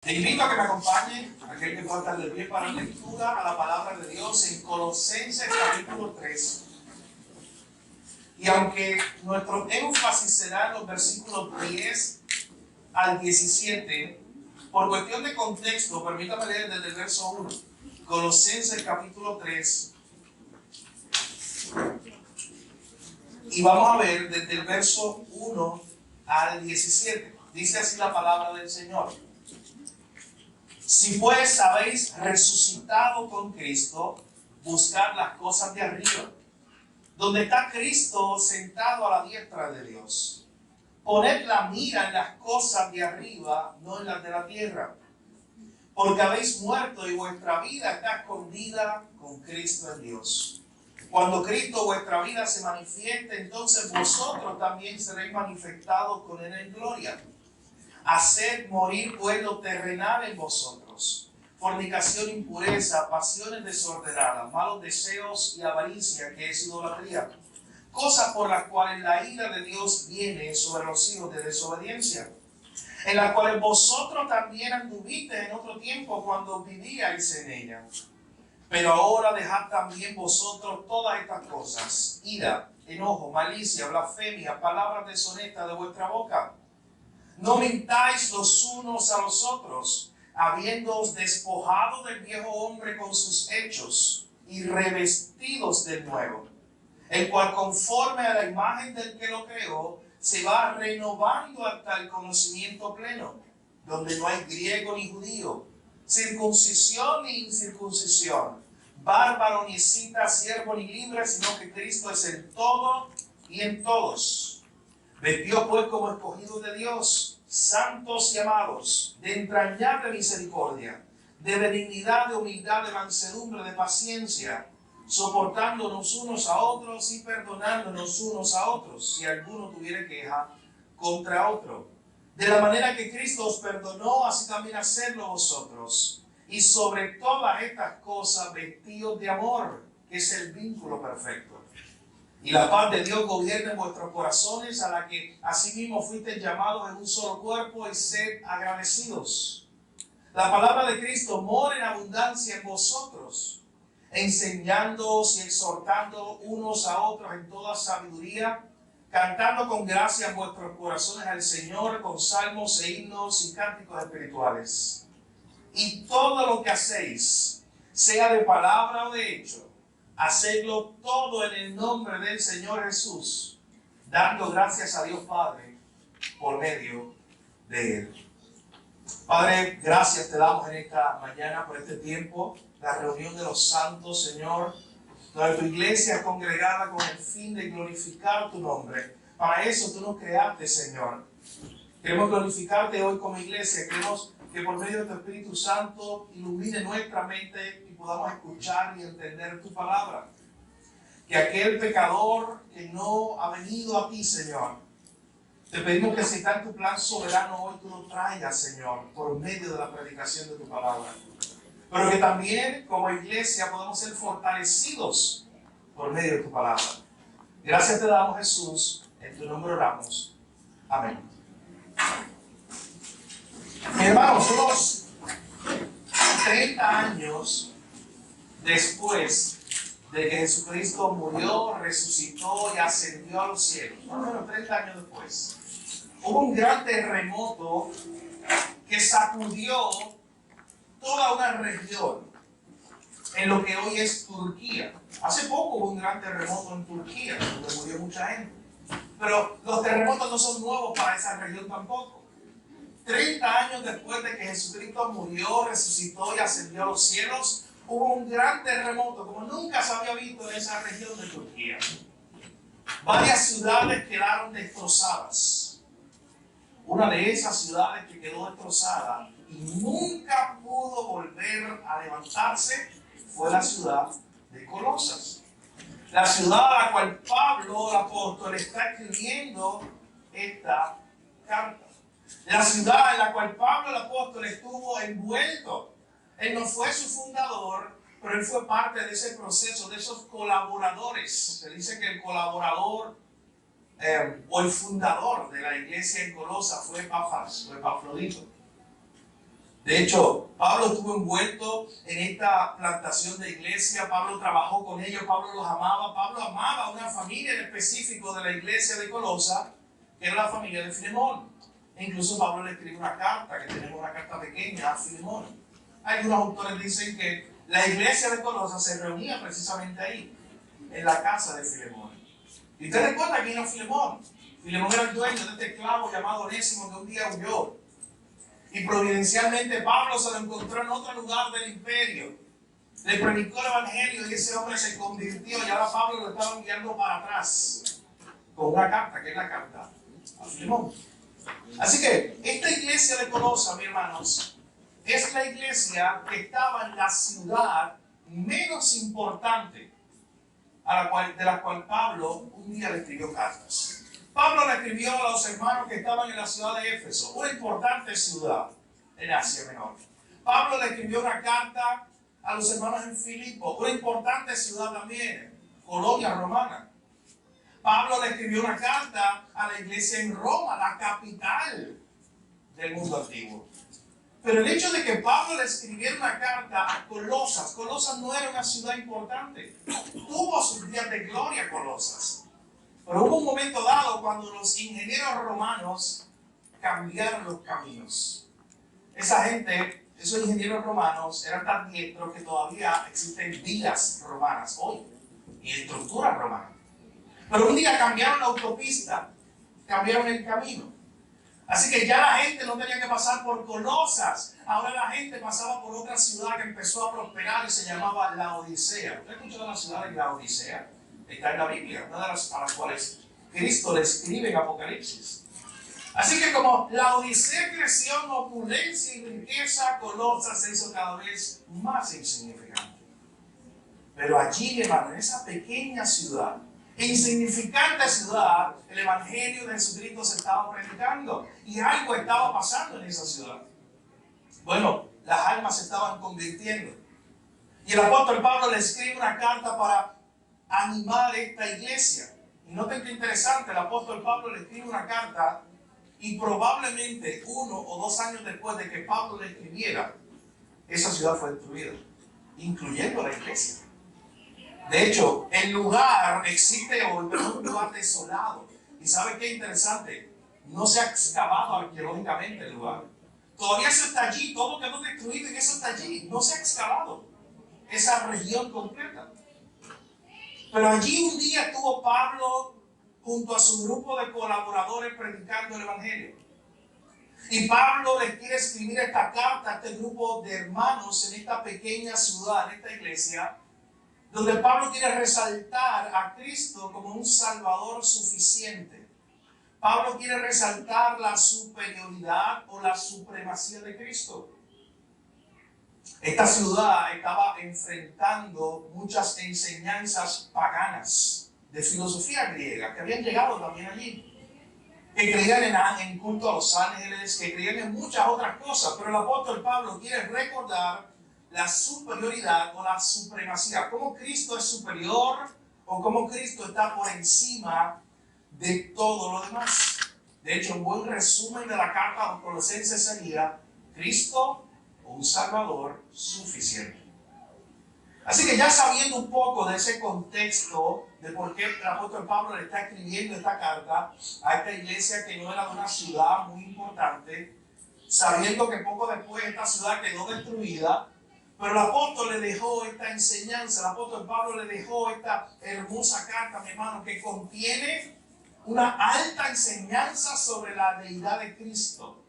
Te invito a que me acompañe, aquel que pueda estar de pie para lectura a la palabra de Dios en Colosenses capítulo 3. Y aunque nuestro énfasis será en los versículos 10 al 17, por cuestión de contexto, permítame leer desde el verso 1. Colosenses capítulo 3. Y vamos a ver desde el verso 1 al 17. Dice así la palabra del Señor. Si pues habéis resucitado con Cristo, buscad las cosas de arriba, donde está Cristo sentado a la diestra de Dios. Poned la mira en las cosas de arriba, no en las de la tierra, porque habéis muerto y vuestra vida está escondida con Cristo en Dios. Cuando Cristo vuestra vida se manifieste, entonces vosotros también seréis manifestados con Él en gloria. Haced morir pues lo terrenal en vosotros: fornicación, impureza, pasiones desordenadas, malos deseos y avaricia, que es idolatría, cosas por las cuales la ira de Dios viene sobre los hijos de desobediencia, en las cuales vosotros también anduvisteis en otro tiempo cuando vivíais en ella. Pero ahora dejad también vosotros todas estas cosas: ira, enojo, malicia, blasfemia, palabras deshonestas de vuestra boca. No mintáis los unos a los otros, habiéndoos despojado del viejo hombre con sus hechos y revestidos del nuevo, el cual conforme a la imagen del que lo creó, se va renovando hasta el conocimiento pleno, donde no hay griego ni judío, circuncisión ni incircuncisión, bárbaro ni escita, siervo ni libre, sino que Cristo es el todo y en todos. Vestidos pues como escogidos de Dios, santos y amados, de entrañable misericordia, de benignidad, de humildad, de mansedumbre, de paciencia, soportándonos unos a otros y perdonándonos unos a otros, si alguno tuviera queja contra otro. De la manera que Cristo os perdonó, así también hacedlo vosotros. Y sobre todas estas cosas, vestidos de amor, que es el vínculo perfecto. Y la paz de Dios gobierna en vuestros corazones, a la que asimismo fuisteis llamados en un solo cuerpo, y sed agradecidos. La palabra de Cristo mora en abundancia en vosotros, enseñándoos y exhortando unos a otros en toda sabiduría, cantando con gracia en vuestros corazones al Señor con salmos e himnos y cánticos espirituales. Y todo lo que hacéis, sea de palabra o de hecho, hacedlo todo en el nombre del Señor Jesús, dando gracias a Dios Padre por medio de Él. Padre, gracias te damos en esta mañana por este tiempo, la reunión de los santos, Señor, donde tu iglesia es congregada con el fin de glorificar tu nombre. Para eso tú nos creaste, Señor. Queremos glorificarte hoy como iglesia. Queremos que por medio de tu Espíritu Santo ilumine nuestra mente y podamos escuchar y entender tu palabra. Que aquel pecador que no ha venido a ti, Señor, te pedimos que si está en tu plan soberano hoy, tú lo traigas, Señor, por medio de la predicación de tu palabra. Pero que también como iglesia podamos ser fortalecidos por medio de tu palabra. Gracias te damos, Jesús. En tu nombre oramos. Amén. Hermanos, unos 30 años después de que Jesucristo murió, resucitó y ascendió a los cielos, más o menos 30 años después, hubo un gran terremoto que sacudió toda una región en lo que hoy es Turquía. Hace poco hubo un gran terremoto en Turquía, donde murió mucha gente. Pero los terremotos no son nuevos para esa región tampoco. 30 años después de que Jesucristo murió, resucitó y ascendió a los cielos, hubo un gran terremoto como nunca se había visto en esa región de Turquía. Varias ciudades quedaron destrozadas. Una de esas ciudades que quedó destrozada y nunca pudo volver a levantarse fue la ciudad de Colosas. La ciudad a la cual Pablo, el apóstol, está escribiendo esta carta. La ciudad en la cual Pablo, el apóstol, estuvo envuelto. Él no fue su fundador, pero él fue parte de ese proceso, de esos colaboradores. Se dice que el colaborador o el fundador de la iglesia en Colosas fue Epafras, fue Epafrodito. De hecho, Pablo estuvo envuelto en esta plantación de iglesia. Pablo trabajó con ellos, Pablo los amaba. Pablo amaba a una familia en específico de la iglesia de Colosa, que era la familia de Filemón. E incluso Pablo le escribió una carta, que tenemos una carta pequeña a Filemón. Algunos autores dicen que la iglesia de Colosa se reunía precisamente ahí, en la casa de Filemón. Y usted recuerda quién era Filemón. Filemón era el dueño de este esclavo llamado Onésimo, que un día huyó. Y providencialmente Pablo se lo encontró en otro lugar del imperio. Le predicó el evangelio y ese hombre se convirtió. Y ahora Pablo lo estaba enviando para atrás con una carta, que es la carta a Filemón. Así que esta iglesia de Colosa, mis hermanos, es la iglesia que estaba en la ciudad menos importante de la cual Pablo un día le escribió cartas. Pablo le escribió a los hermanos que estaban en la ciudad de Éfeso, una importante ciudad en Asia Menor. Pablo le escribió una carta a los hermanos en Filipo, una importante ciudad también, colonia romana. Pablo le escribió una carta a la iglesia en Roma, la capital del mundo antiguo. Pero el hecho de que Pablo le escribiera una carta a Colosas, Colosas no era una ciudad importante. Tuvo sus días de gloria Colosas. Pero hubo un momento dado cuando los ingenieros romanos cambiaron los caminos. Esa gente, esos ingenieros romanos, eran tan diestros que todavía existen vías romanas hoy y estructuras romanas. Pero un día cambiaron la autopista, cambiaron el camino. Así que ya la gente no tenía que pasar por Colosas. Ahora la gente pasaba por otra ciudad que empezó a prosperar y se llamaba Laodicea. ¿Usted ha escuchado la ciudad de Laodicea? Está en la Biblia, una de las a las cuales Cristo le escribe en Apocalipsis. Así que como Laodicea creció en opulencia y riqueza, Colosas se hizo cada vez más insignificante. Pero allí, hermano, en esa pequeña ciudad, insignificante ciudad, el evangelio de Jesucristo se estaba predicando y algo estaba pasando en esa ciudad. Bueno, las almas se estaban convirtiendo. Y el apóstol Pablo le escribe una carta para animar esta iglesia. Y noten qué interesante, el apóstol Pablo le escribe una carta y probablemente 1 o 2 años después de que Pablo le escribiera, esa ciudad fue destruida, incluyendo la iglesia. De hecho, el lugar existe hoy, pero es un lugar desolado. ¿Y sabe qué interesante? No se ha excavado arqueológicamente el lugar. Todavía eso está allí, todo quedó destruido y eso está allí. No se ha excavado esa región completa. Pero allí un día estuvo Pablo junto a su grupo de colaboradores predicando el evangelio. Y Pablo les quiere escribir esta carta a este grupo de hermanos en esta pequeña ciudad, en esta iglesia, donde Pablo quiere resaltar a Cristo como un Salvador suficiente. Pablo quiere resaltar la superioridad o la supremacía de Cristo. Esta ciudad estaba enfrentando muchas enseñanzas paganas de filosofía griega que habían llegado también allí. Que creían en culto a los ángeles, que creían en muchas otras cosas. Pero el apóstol Pablo quiere recordar la superioridad o la supremacía. Cómo Cristo es superior o cómo Cristo está por encima de todo lo demás. De hecho, un buen resumen de la carta a los Colosenses sería Cristo, un Salvador suficiente. Así que ya sabiendo un poco de ese contexto de por qué el apóstol Pablo le está escribiendo esta carta a esta iglesia que no era de una ciudad muy importante, sabiendo que poco después esta ciudad quedó destruida, pero el apóstol le dejó esta enseñanza, el apóstol Pablo le dejó esta hermosa carta, mi hermano, que contiene una alta enseñanza sobre la deidad de Cristo.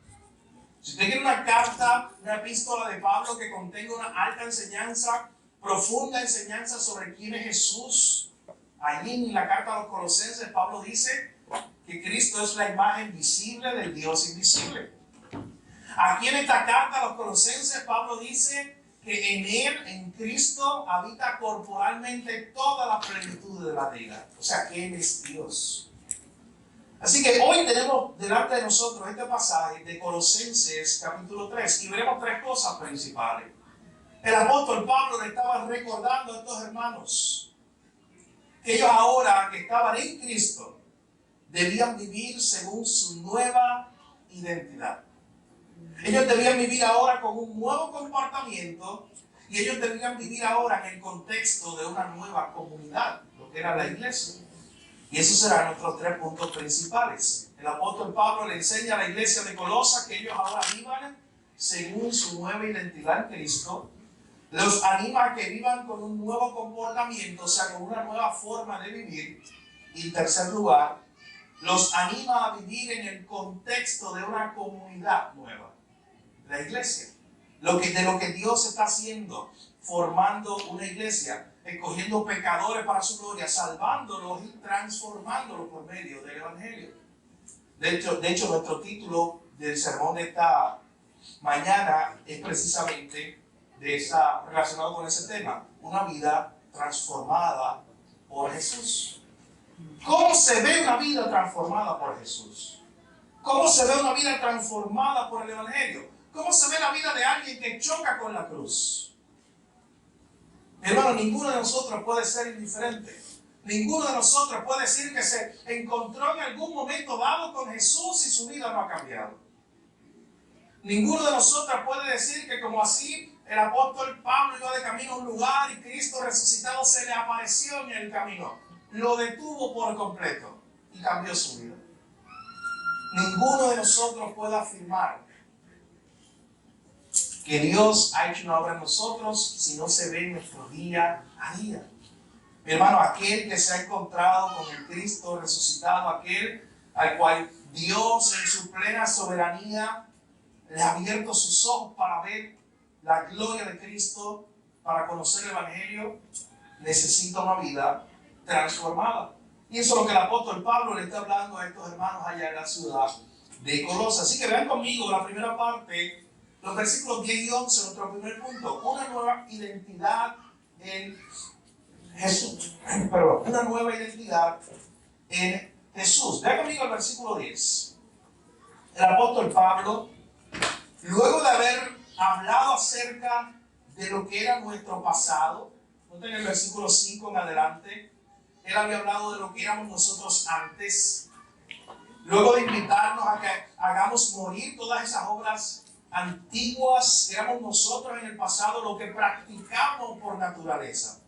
Si usted quiere una carta, una epístola de Pablo que contenga una alta enseñanza, profunda enseñanza sobre quién es Jesús, allí en la carta a los Colosenses, Pablo dice que Cristo es la imagen visible del Dios invisible. Aquí en esta carta a los Colosenses, Pablo dice que en Él, en Cristo, habita corporalmente toda la plenitud de la deidad. O sea, que Él es Dios. Así que hoy tenemos delante de nosotros este pasaje de Colosenses capítulo 3 y veremos 3 cosas principales. El apóstol Pablo le estaba recordando a estos hermanos que ellos ahora que estaban en Cristo debían vivir según su nueva identidad. Ellos debían vivir ahora con un nuevo comportamiento y ellos debían vivir ahora en el contexto de una nueva comunidad, lo que era la iglesia. Y esos serán nuestros 3 puntos principales. El apóstol Pablo le enseña a la iglesia de Colosas que ellos ahora vivan según su nueva identidad en Cristo. Los anima a que vivan con un nuevo comportamiento, o sea, con una nueva forma de vivir. Y en tercer lugar, los anima a vivir en el contexto de una comunidad nueva, la iglesia. De lo que Dios está haciendo, formando una iglesia, escogiendo pecadores para su gloria, salvándolos y transformándolos por medio del Evangelio. De hecho, nuestro título del sermón de esta mañana es precisamente relacionado con ese tema: una vida transformada por Jesús. ¿Cómo se ve una vida transformada por Jesús? ¿Cómo se ve una vida transformada por el Evangelio? ¿Cómo se ve la vida de alguien que choca con la cruz? Hermano, ninguno de nosotros puede ser indiferente. Ninguno de nosotros puede decir que se encontró en algún momento dado con Jesús y su vida no ha cambiado. Ninguno de nosotros puede decir que como así el apóstol Pablo iba de camino a un lugar y Cristo resucitado se le apareció en el camino. Lo detuvo por completo y cambió su vida. Ninguno de nosotros puede afirmar que Dios ha hecho una obra en nosotros si no se ve en nuestro día a día. Mi hermano, aquel que se ha encontrado con el Cristo resucitado, aquel al cual Dios en su plena soberanía le ha abierto sus ojos para ver la gloria de Cristo, para conocer el Evangelio, necesita una vida transformada. Y eso es lo que el apóstol Pablo le está hablando a estos hermanos allá en la ciudad de Colosas. Así que vean conmigo la primera parte, los versículos 10 y 11, nuestro primer punto: una nueva identidad en Jesús. Perdón, una nueva identidad en Jesús. Vean conmigo el versículo 10. El apóstol Pablo, luego de haber hablado acerca de lo que era nuestro pasado, noten el versículo 5 en adelante, él había hablado de lo que éramos nosotros antes, luego de invitarnos a que hagamos morir todas esas obras antiguas que éramos nosotros en el pasado, lo que practicamos por naturaleza: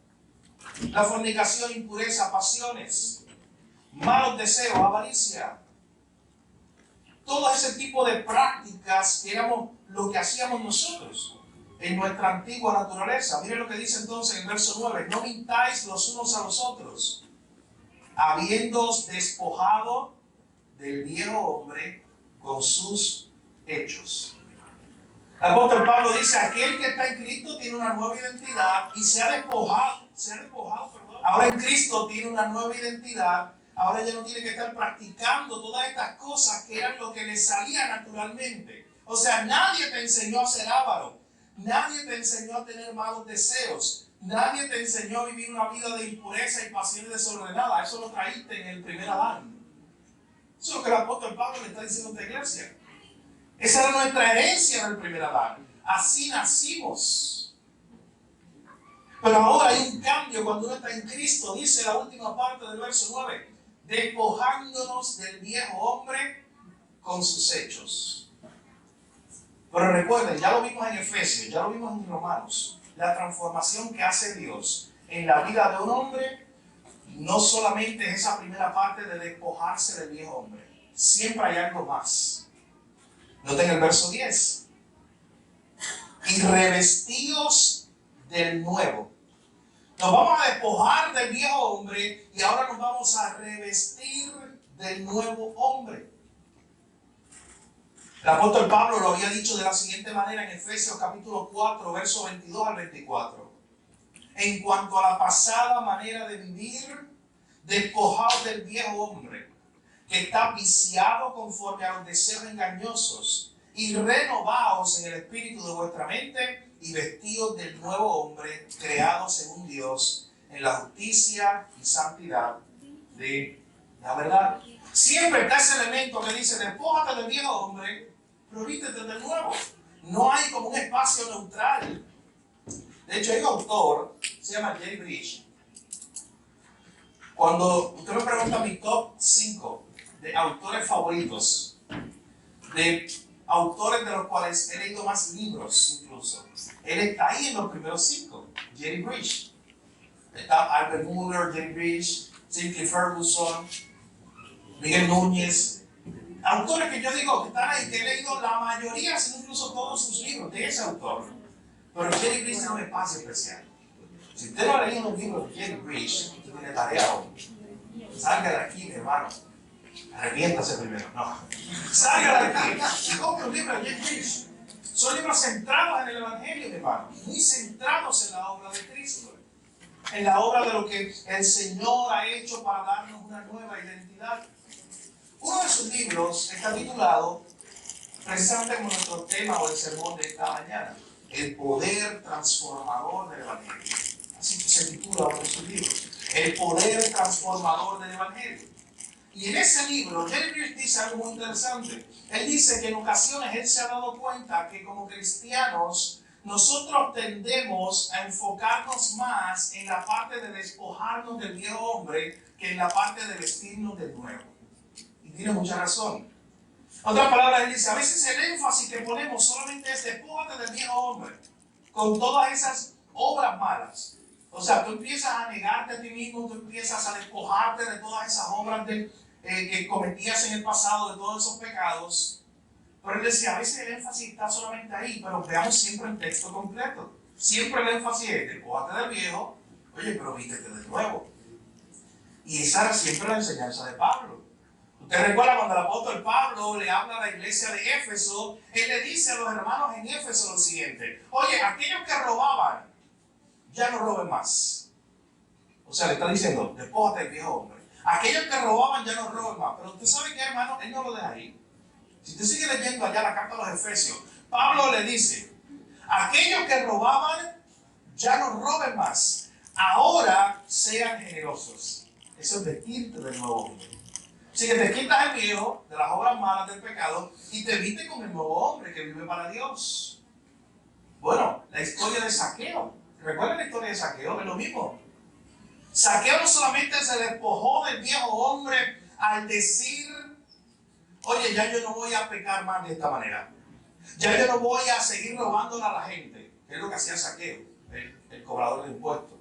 la fornicación, impureza, pasiones, malos deseos, avaricia. Todo ese tipo de prácticas que éramos lo que hacíamos nosotros en nuestra antigua naturaleza. Miren lo que dice entonces en el verso 9: no mintáis los unos a los otros, habiéndoos despojado del viejo hombre con sus hechos. El apóstol Pablo dice: aquel que está en Cristo tiene una nueva identidad y se ha despojado, ahora en Cristo tiene una nueva identidad. Ahora ya no tiene que estar practicando todas estas cosas que eran lo que le salía naturalmente. O sea, nadie te enseñó a ser avaro. Nadie te enseñó a tener malos deseos. Nadie te enseñó a vivir una vida de impureza y pasiones desordenadas. Eso lo traíste en el primer Adán. Eso es lo que el apóstol Pablo le está diciendo a esta iglesia. Esa era nuestra herencia en el primer Adán. Así nacimos. Pero ahora hay un cambio cuando uno está en Cristo. Dice la última parte del verso 9: despojándonos del viejo hombre con sus hechos. Pero recuerden, ya lo vimos en Efesios, ya lo vimos en Romanos, la transformación que hace Dios en la vida de un hombre no solamente es esa primera parte de despojarse del viejo hombre, siempre hay algo más. Noten el verso 10: y revestidos del nuevo. Nos vamos a despojar del viejo hombre y ahora nos vamos a revestir del nuevo hombre. El apóstol Pablo lo había dicho de la siguiente manera en Efesios capítulo 4, versos 22 al 24. En cuanto a la pasada manera de vivir, despojaos del viejo hombre, que está viciado conforme a los deseos engañosos, y renovaos en el espíritu de vuestra mente, y vestidos del nuevo hombre, creado según Dios, en la justicia y santidad de la verdad. Siempre está ese elemento que dice: despójate del viejo hombre, pero vístete del nuevo. No hay como un espacio neutral. De hecho, hay un autor, se llama Jay Bridge. Cuando usted me pregunta mi top 5 de autores favoritos, de autores de los cuales he leído más libros incluso. Él está ahí en los primeros 5. Jerry Bridge. Está Albert Muller, Jerry Bridge, Sinclair Ferguson, Miguel Núñez. Autores que yo digo que están ahí, que he leído la mayoría, sino incluso todos sus libros de ese autor. Pero Jerry Bridge tiene un espacio especial. Si usted no ha leído los libros de Jerry Bridge, usted tiene tarea hoy. Salga de aquí, mi hermano. Arrepiéntase primero. No. Salga de aquí y compre un libro de Jerry Bridge. Son libros centrados en el Evangelio, mi hermano. Muy centrados en la obra de Cristo. En la obra de lo que el Señor ha hecho para darnos una nueva identidad. Uno de sus libros está titulado, precisamente como nuestro tema o el sermón de esta mañana, El poder transformador del Evangelio. Así que se titula uno de sus libros, El poder transformador del Evangelio. Y en ese libro, Jerry Bridge dice algo muy interesante. Él dice que en ocasiones él se ha dado cuenta que como cristianos nosotros tendemos a enfocarnos más en la parte de despojarnos del viejo hombre que en la parte de vestirnos del nuevo. Y tiene mucha razón. En otras palabras, él dice, a veces el énfasis que ponemos solamente es despójate del viejo hombre, con todas esas obras malas. O sea, tú empiezas a negarte a ti mismo, tú empiezas a despojarte de todas esas obras que cometías en el pasado, de todos esos pecados. Pero él decía, a veces el énfasis está solamente ahí, pero veamos siempre el texto completo. Siempre el énfasis es, despójate del viejo, oye, pero vístete de nuevo. Y esa era siempre la enseñanza de Pablo. Usted recuerda cuando el apóstol Pablo le habla a la iglesia de Éfeso, él le dice a los hermanos en Éfeso lo siguiente, oye, aquellos que robaban, ya no roben más. O sea, le está diciendo, despójate del viejo hombre. Aquellos que robaban ya no roben más. Pero usted sabe que, hermano, él no lo deja ahí. Si usted sigue leyendo allá la carta a los Efesios, Pablo le dice, aquellos que robaban ya no roben más. Ahora sean generosos. Eso es vestirte del nuevo hombre. Así que te quitas el viejo de las obras malas del pecado y te vistes con el nuevo hombre que vive para Dios. Bueno, la historia de Zaqueo. ¿Recuerdan la historia de Zaqueo? Es lo mismo. Zaqueo no solamente se despojó del viejo hombre al decir, oye, ya yo no voy a pecar más de esta manera. Ya yo no voy a seguir robándole a la gente. Que es lo que hacía Zaqueo, el cobrador de impuestos.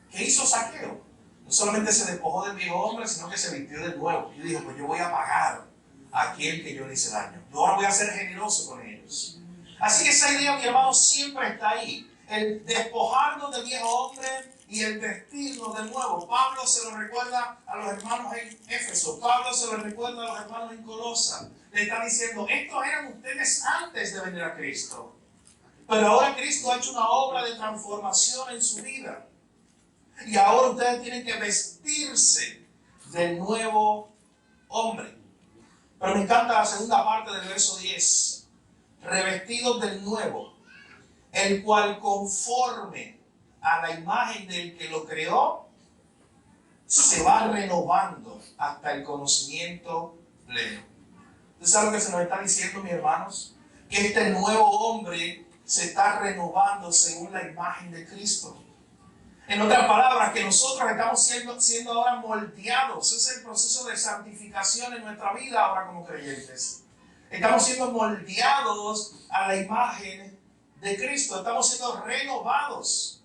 ¿Qué hizo Zaqueo? No solamente se despojó del viejo hombre, sino que se vistió del nuevo. Y dijo, pues yo voy a pagar a aquel que yo le hice daño. Yo ahora voy a ser generoso con ellos. Así que esa idea, mi hermano, siempre está ahí. El despojarnos del viejo hombre y el vestirnos de nuevo. Pablo se lo recuerda a los hermanos en Éfeso. Pablo se lo recuerda a los hermanos en Colosa. Le está diciendo, estos eran ustedes antes de venir a Cristo. Pero ahora Cristo ha hecho una obra de transformación en su vida. Y ahora ustedes tienen que vestirse del nuevo hombre. Pero me encanta la segunda parte del verso 10. Revestidos del nuevo, el cual conforme a la imagen del que lo creó, se va renovando hasta el conocimiento pleno. ¿Usted sabe lo que se nos está diciendo, mis hermanos? Que este nuevo hombre se está renovando según la imagen de Cristo. En otras palabras, que nosotros estamos siendo ahora moldeados. Ese es el proceso de santificación en nuestra vida ahora como creyentes. Estamos siendo moldeados a la imagen de Cristo. Estamos siendo renovados.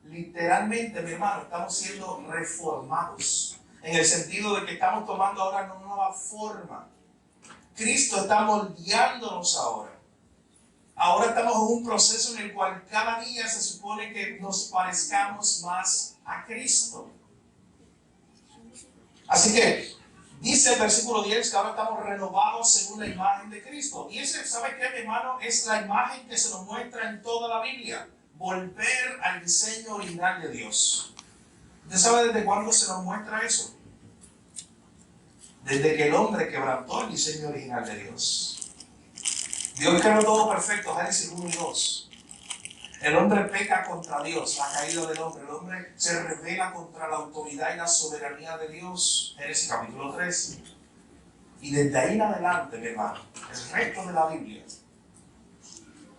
Literalmente, mi hermano, estamos siendo reformados. En el sentido de que estamos tomando ahora una nueva forma. Cristo está moldeándonos ahora. Ahora estamos en un proceso en el cual cada día se supone que nos parezcamos más a Cristo. Así que dice el versículo 10 que ahora estamos renovados según la imagen de Cristo. Y ese, ¿sabe qué, mi hermano? Es la imagen que se nos muestra en toda la Biblia. Volver al diseño original de Dios. ¿Usted sabe desde cuándo se nos muestra eso? Desde que el hombre quebrantó el diseño original de Dios. Dios creó todo perfecto, Génesis 1 y 2. El hombre peca contra Dios, la caída del hombre. El hombre se rebela contra la autoridad y la soberanía de Dios, Génesis capítulo 3. Y desde ahí en adelante, mi hermano, el resto de la Biblia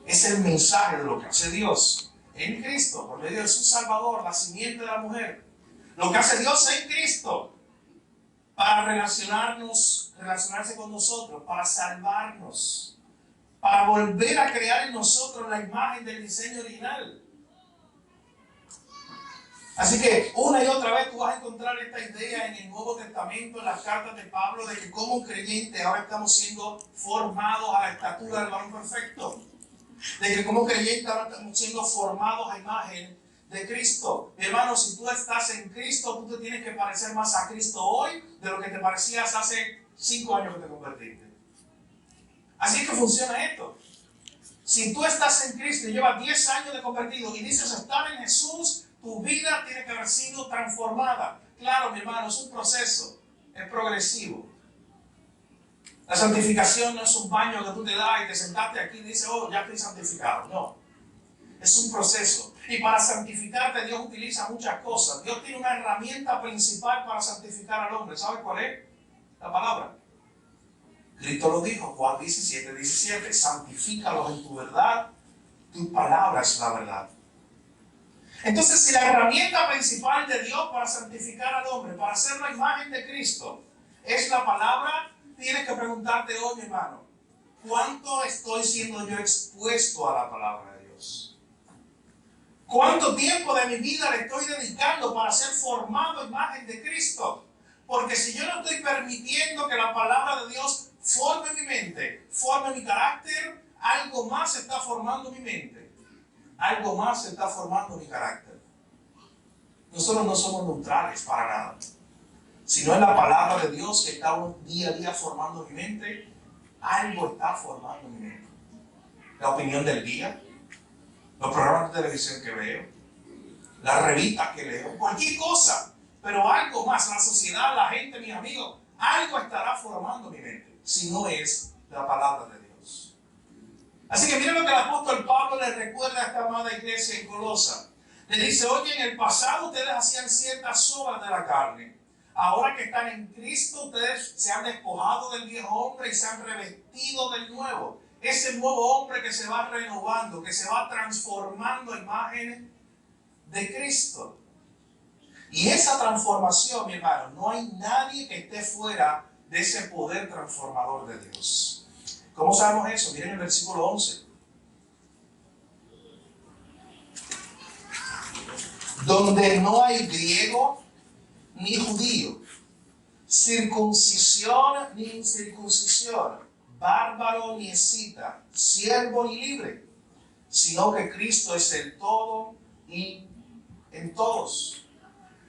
es el mensaje de lo que hace Dios en Cristo, por medio de su Salvador, la simiente de la mujer. Lo que hace Dios en Cristo para relacionarse con nosotros, para salvarnos, para volver a crear en nosotros la imagen del diseño original. Así que una y otra vez tú vas a encontrar esta idea en el Nuevo Testamento, en las cartas de Pablo, de que como creyentes ahora estamos siendo formados a la estatura del varón perfecto. De que como creyentes ahora estamos siendo formados a imagen de Cristo. Mi hermano, si tú estás en Cristo, tú te tienes que parecer más a Cristo hoy de lo que te parecías hace 5 años que te convertiste. Así es que funciona esto. Si tú estás en Cristo y llevas 10 años de convertido y dices estar en Jesús, tu vida tiene que haber sido transformada. Claro, mi hermano, es un proceso, es progresivo. La santificación no es un baño que tú te das y te sentaste aquí y dices, oh, ya estoy santificado. No, es un proceso. Y para santificarte Dios utiliza muchas cosas. Dios tiene una herramienta principal para santificar al hombre. ¿Sabes cuál es? La palabra. Cristo lo dijo, Juan 17:17, santifícalos en tu verdad, tu palabra es la verdad. Entonces, si la herramienta principal de Dios para santificar al hombre, para hacer la imagen de Cristo, es la palabra, tienes que preguntarte hoy, mi hermano, ¿cuánto estoy siendo yo expuesto a la palabra de Dios? ¿Cuánto tiempo de mi vida le estoy dedicando para ser formado a imagen de Cristo? Porque si yo no estoy permitiendo que la palabra de Dios forme mi mente, forme mi carácter, algo más está formando mi mente. Algo más está formando mi carácter. Nosotros no somos neutrales para nada. Si no es la palabra de Dios que está día a día formando mi mente, algo está formando mi mente. La opinión del día, los programas de televisión que veo, las revistas que leo, cualquier cosa. Pero algo más, la sociedad, la gente, mis amigos, algo estará formando mi mente, si no es la palabra de Dios. Así que miren lo que el apóstol Pablo le recuerda a esta amada iglesia en Colosa. Le dice, oye, en el pasado ustedes hacían ciertas obras de la carne. Ahora que están en Cristo, ustedes se han despojado del viejo hombre y se han revestido del nuevo. Ese nuevo hombre que se va renovando, que se va transformando a imagen de Cristo. Y esa transformación, mi hermano, no hay nadie que esté fuera de ese poder transformador de Dios. ¿Cómo sabemos eso? Miren el versículo 11. Donde no hay griego ni judío, circuncisión ni incircuncisión, bárbaro ni escita, siervo ni libre, sino que Cristo es el todo y en todos.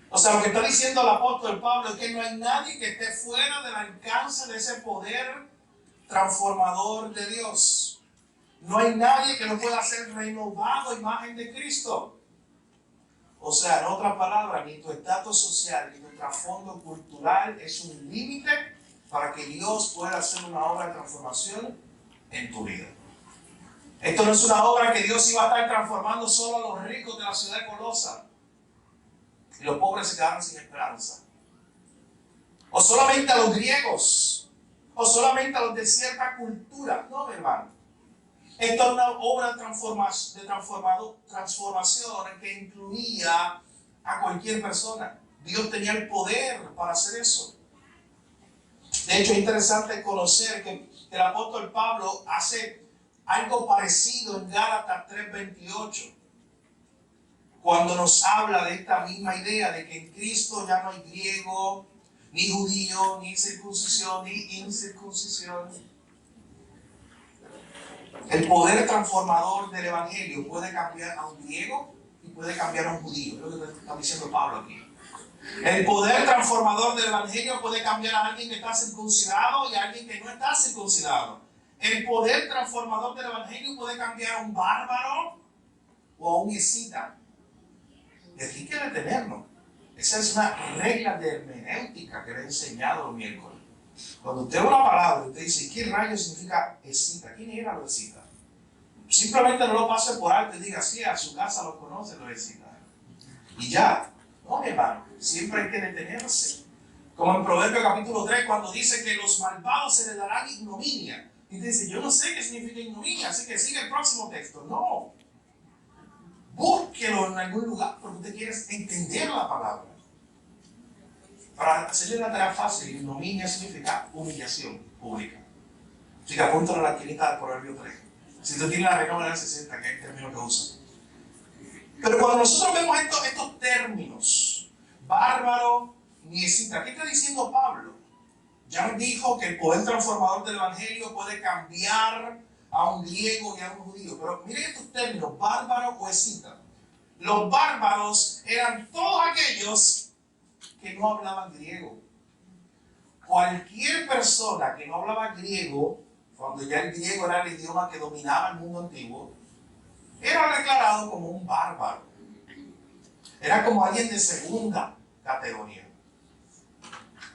O sea, lo que está diciendo el apóstol Pablo es que no hay nadie que esté fuera del alcance de ese poder transformador de Dios. No hay nadie que no pueda ser renovado a imagen de Cristo. O sea, en otras palabras, ni tu estatus social ni tu trasfondo cultural es un límite para que Dios pueda hacer una obra de transformación en tu vida. Esto no es una obra que Dios iba a estar transformando solo a los ricos de la ciudad de Colosa y los pobres se quedaron sin esperanza. O solamente a los griegos, o solamente a los de cierta cultura. No, mi hermano. Esto es una obra de transformación que incluía a cualquier persona. Dios tenía el poder para hacer eso. De hecho, es interesante conocer que el apóstol Pablo hace algo parecido en Gálatas 3:28. Cuando nos habla de esta misma idea de que en Cristo ya no hay griego, ni judío, ni circuncisión, ni incircuncisión. El poder transformador del Evangelio puede cambiar a un griego y puede cambiar a un judío. Es lo que está diciendo Pablo aquí. El poder transformador del Evangelio puede cambiar a alguien que está circuncidado y a alguien que no está circuncidado. El poder transformador del Evangelio puede cambiar a un bárbaro o a un escita. Y aquí hay que detenernos. Esa es una regla de hermenéutica que le he enseñado el miércoles. Cuando usted ve una palabra y usted dice, ¿qué rayos significa escita? ¿Quién era los escitas? Simplemente no lo pase por alto y diga, sí, a su casa lo conocen los escitas. Y ya. No, mi hermano, siempre hay que detenerse. Como en Proverbios capítulo 3, cuando dice que los malvados se les darán ignominia. Y te dice, yo no sé qué significa ignominia, así que sigue el próximo texto. No. Búsquelo en algún lugar porque usted quiere entender la palabra. Para hacerle la tarea fácil, ignominia significa humillación pública. Así que apúntalo a la esquinita del Proverbio 3. Si tú tienes la Reina Valera 60, que es el término que usan. Pero cuando nosotros vemos estos términos, bárbaro ni escita, ¿qué está diciendo Pablo? Ya nos dijo que el poder transformador del Evangelio puede cambiar a un griego y a un judío. Pero miren estos términos, bárbaro o escita. Los bárbaros eran todos aquellos que no hablaban griego. Cualquier persona que no hablaba griego, cuando ya el griego era el idioma que dominaba el mundo antiguo, era declarado como un bárbaro. Era como alguien de segunda categoría.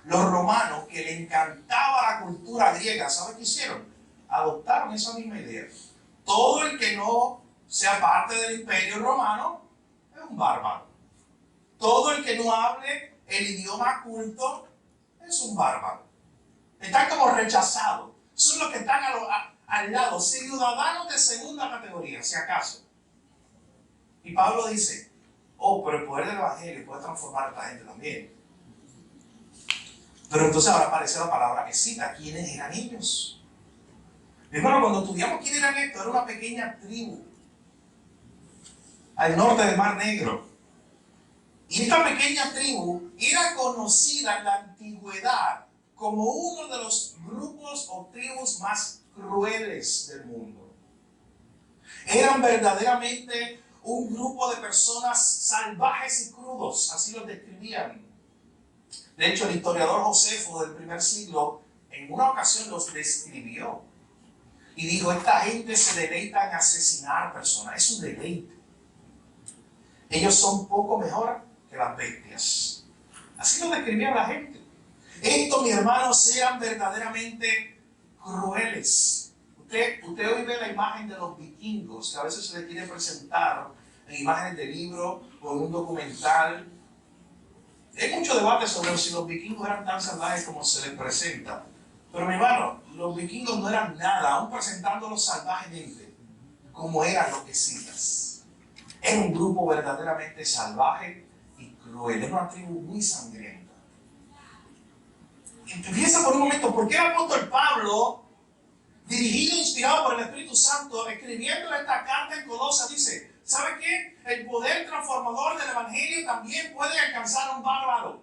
Los romanos, que le encantaba la cultura griega, ¿saben qué hicieron? Adoptaron esa misma idea. Todo el que no sea parte del imperio romano es un bárbaro. Todo el que no hable el idioma culto es un bárbaro. Están como rechazados. Son los que están al lado, ciudadanos de segunda categoría, si acaso. Y Pablo dice, oh, pero el poder del Evangelio puede transformar a esta gente también. Pero entonces ahora aparece la palabra escita. ¿Quiénes eran ellos? Hermano, cuando estudiamos quién eran estos, era una pequeña tribu al norte del Mar Negro. Y esta pequeña tribu era conocida en la antigüedad como uno de los grupos o tribus más crueles del mundo. Eran verdaderamente un grupo de personas salvajes y crudos, así los describían. De hecho, el historiador Josefo del primer siglo en una ocasión los describió y dijo, esta gente se deleita en asesinar personas, es un deleite. Ellos son poco mejor que las bestias. Así lo describía la gente. Estos, mis hermanos, eran verdaderamente crueles. Usted hoy ve la imagen de los vikingos, que a veces se le quiere presentar en imágenes de libro o en un documental. Hay mucho debate sobre si los vikingos eran tan salvajes como se les presenta. Pero mi hermano, los vikingos no eran nada, aún presentándolos salvajemente, como eran los escitas. Era un grupo verdaderamente salvaje y cruel, era una tribu muy sangrienta. Y piensa por un momento, ¿por qué el apóstol Pablo, dirigido e inspirado por el Espíritu Santo, escribiendo esta carta en Colosas, dice, ¿sabe qué? El poder transformador del Evangelio también puede alcanzar a un bárbaro.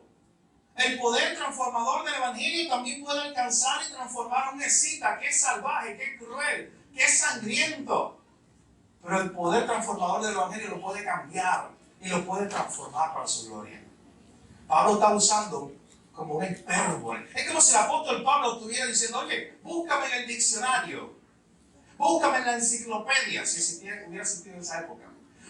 El poder transformador del Evangelio también puede alcanzar y transformar a un escita, que es salvaje, que es cruel, que es sangriento. Pero el poder transformador del Evangelio lo puede cambiar y lo puede transformar para su gloria. Pablo está usando como un hipérbole. Es como si el apóstol Pablo estuviera diciendo, oye, búscame en el diccionario, búscame en la enciclopedia, si hubiera existido en esa época.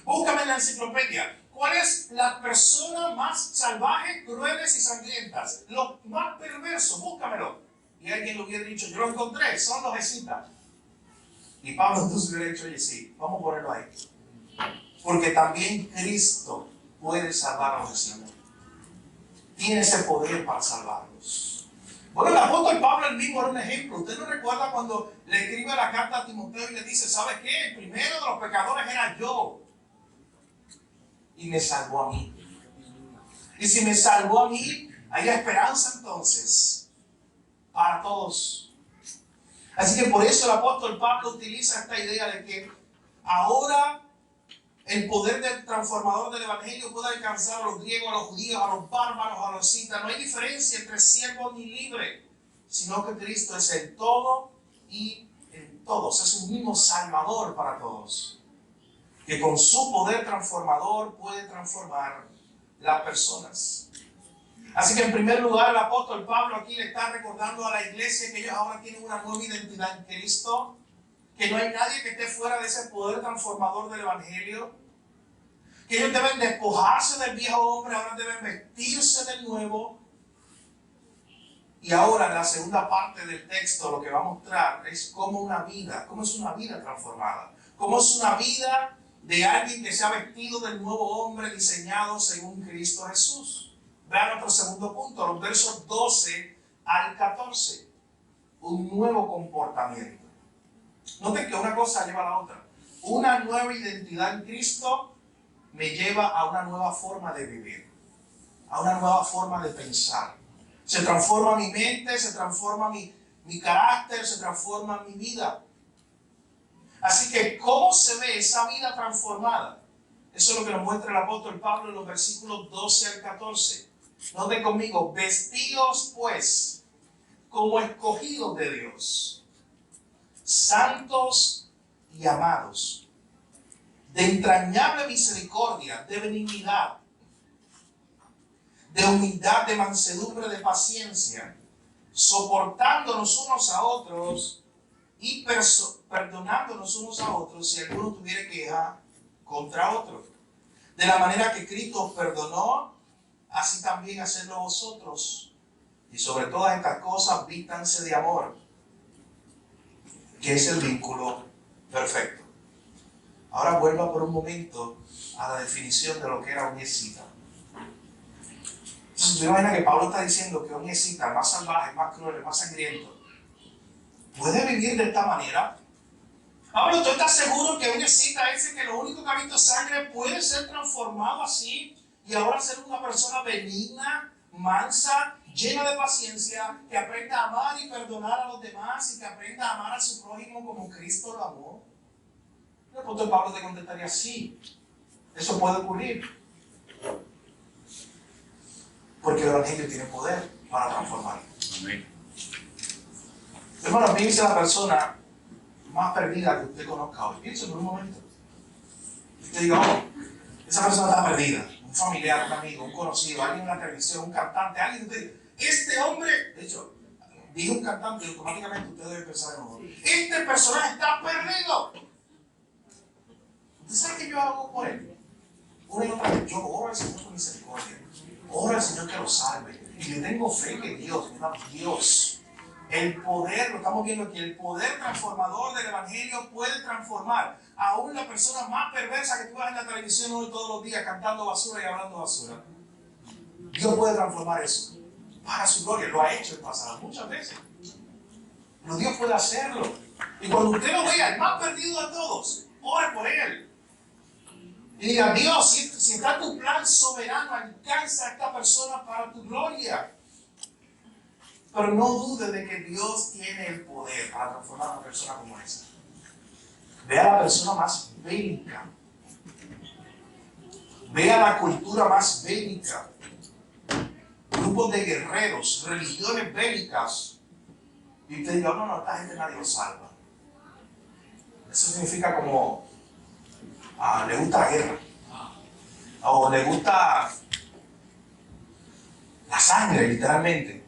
Búscame en la enciclopedia. ¿Cuál es la persona más salvaje, crueles y sangrientas? Los más perversos, búscamelo. Y alguien le hubiera dicho, yo lo encontré, son los escitas. Y Pablo entonces hubiera dicho, oye, sí, vamos a ponerlo ahí. Porque también Cristo puede salvar a los escitas. Tiene ese poder para salvarlos. Bueno, el apóstol Pablo el mismo era un ejemplo. ¿Usted no recuerda cuando le escribe la carta a Timoteo y le dice, ¿sabes qué? El primero de los pecadores era yo. Y me salvó a mí. Y si me salvó a mí, hay esperanza entonces para todos. Así que por eso el apóstol Pablo utiliza esta idea de que ahora el poder del transformador del Evangelio puede alcanzar a los griegos, a los judíos, a los bárbaros, a los escitas. No hay diferencia entre siervo ni libre, sino que Cristo es el todo y en todos. Es un mismo Salvador para todos, que con su poder transformador puede transformar las personas. Así que en primer lugar el apóstol Pablo aquí le está recordando a la iglesia que ellos ahora tienen una nueva identidad en Cristo, que no hay nadie que esté fuera de ese poder transformador del Evangelio, que ellos deben despojarse del viejo hombre, ahora deben vestirse del nuevo. Y ahora en la segunda parte del texto lo que va a mostrar es cómo es una vida transformada, cómo es una vida de alguien que se ha vestido del nuevo hombre diseñado según Cristo Jesús. Vean nuestro segundo punto, los versos 12 al 14. Un nuevo comportamiento. Noten que una cosa lleva a la otra. Una nueva identidad en Cristo me lleva a una nueva forma de vivir, a una nueva forma de pensar. Se transforma mi mente, se transforma mi carácter, se transforma mi vida. Así que, ¿cómo se ve esa vida transformada? Eso es lo que nos muestra el apóstol Pablo en los versículos 12 al 14. Noten conmigo, vestidos pues como escogidos de Dios, santos y amados, de entrañable misericordia, de benignidad, de humildad, de mansedumbre, de paciencia, soportándonos unos a otros y perdonándonos unos a otros si alguno tuviera queja contra otro. De la manera que Cristo os perdonó, así también hacedlo vosotros. Y sobre todas estas cosas, vístanse de amor, que es el vínculo perfecto. Ahora vuelva por un momento a la definición de lo que era un escita. Entonces, ¿te imaginas que Pablo está diciendo que un escita más salvaje, más cruel, más sangriento, puede vivir de esta manera? Pablo, ¿tú estás seguro que un escita ese que lo único que ha visto sangre puede ser transformado así y ahora ser una persona benigna, mansa, llena de paciencia, que aprenda a amar y perdonar a los demás y que aprenda a amar a su prójimo como Cristo lo amó? El apóstol Pablo te contestaría: sí, eso puede ocurrir. Porque el Evangelio tiene poder para transformar. Amén. Hermano, piense la persona más perdida que usted conozca hoy. Piense por un momento. Usted diga: oh, esa persona está perdida. Un familiar, un amigo, un conocido, alguien en la televisión, un cantante, alguien que usted diga: este hombre, de hecho, digo un cantante y automáticamente usted debe pensar en uno. Este personaje está perdido. ¿Usted sabe qué yo hago por él? Una y otra vez, yo oro al Señor con misericordia. Oro al Señor que lo salve. Y yo tengo fe que Dios, el poder, lo estamos viendo aquí, el poder transformador del Evangelio puede transformar aún la persona más perversa que tú vas en la televisión hoy todos los días cantando basura y hablando basura. Dios puede transformar eso para su gloria. Lo ha hecho en pasado muchas veces. Pero Dios puede hacerlo. Y cuando usted lo vea, el más perdido de todos, ore por él. Y diga: Dios, si está tu plan soberano, alcanza a esta persona para tu gloria. Pero no dude de que Dios tiene el poder para transformar a una persona como esa. Vea a la persona más bélica. Vea la cultura más bélica. Grupos de guerreros, religiones bélicas. Y usted diga: no, esta gente nadie lo salva. Eso significa como... le gusta la guerra, o le gusta la sangre, literalmente.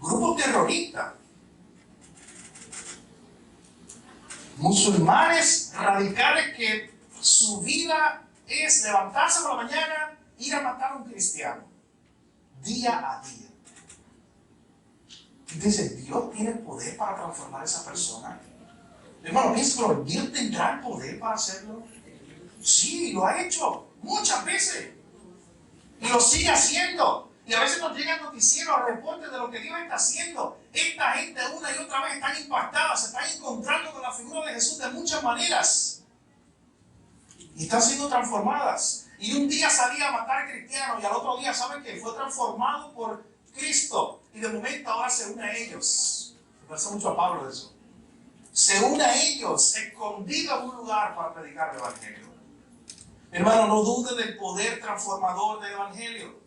Grupos terroristas, musulmanes radicales que su vida es levantarse por la mañana, ir a matar a un cristiano, día a día. Y dice: ¿Dios tiene el poder para transformar a esa persona? Hermano, piensa, pero ¿Dios tendrá el poder para hacerlo? Sí, lo ha hecho muchas veces. Y lo sigue haciendo. Y a veces nos llegan noticieros, reportes de lo que Dios está haciendo. Esta gente una y otra vez están impactadas, se están encontrando con la figura de Jesús de muchas maneras. Y están siendo transformadas. Y un día salía a matar cristianos y al otro día, ¿saben qué? Fue transformado por Cristo. Y de momento ahora se une a ellos. Me parece mucho a Pablo de eso. Se une a ellos, escondido en un lugar para predicar el Evangelio. Hermano, no dude del poder transformador del Evangelio.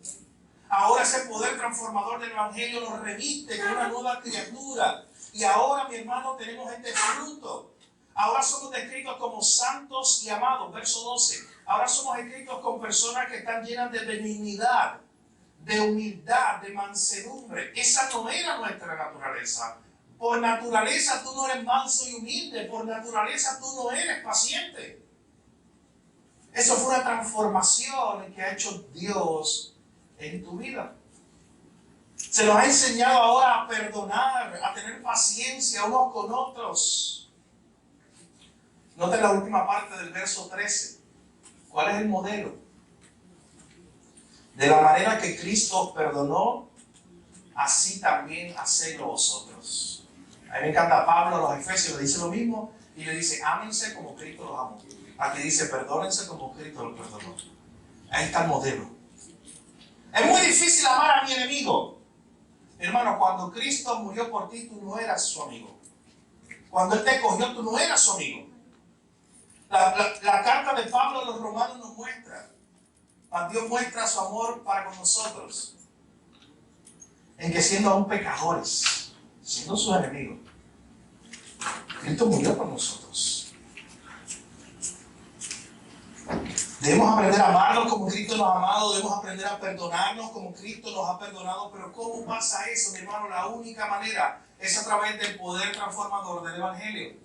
Ahora ese poder transformador del Evangelio nos reviste con una nueva criatura. Y ahora, mi hermano, tenemos este fruto. Ahora somos descritos como santos y amados. Verso 12. Ahora somos escritos con personas que están llenas de benignidad, de humildad, de mansedumbre. Esa no era nuestra naturaleza. Por naturaleza tú no eres manso y humilde. Por naturaleza tú no eres paciente. Eso fue una transformación que ha hecho Dios en tu vida. Se nos ha enseñado ahora a perdonar, a tener paciencia unos con otros. Noten la última parte del verso 13. ¿Cuál es el modelo? De la manera que Cristo os perdonó, así también hacedlo vosotros. A mí me encanta Pablo a los Efesios, le dice lo mismo y le dice: ámense como Cristo los amó. Aquí dice: perdónense como Cristo los perdonó. Ahí está el modelo. Es muy difícil amar a mi enemigo. Hermano, cuando Cristo murió por ti, tú no eras su amigo. Cuando Él te cogió, tú no eras su amigo. La carta de Pablo a los romanos nos muestra, Dios muestra su amor para con nosotros, en que siendo aún pecadores, siendo sus enemigos, Cristo murió por nosotros. Debemos aprender a amarnos como Cristo nos ha amado, debemos aprender a perdonarnos como Cristo nos ha perdonado, pero ¿cómo pasa eso, mi hermano? La única manera es a través del poder transformador del Evangelio.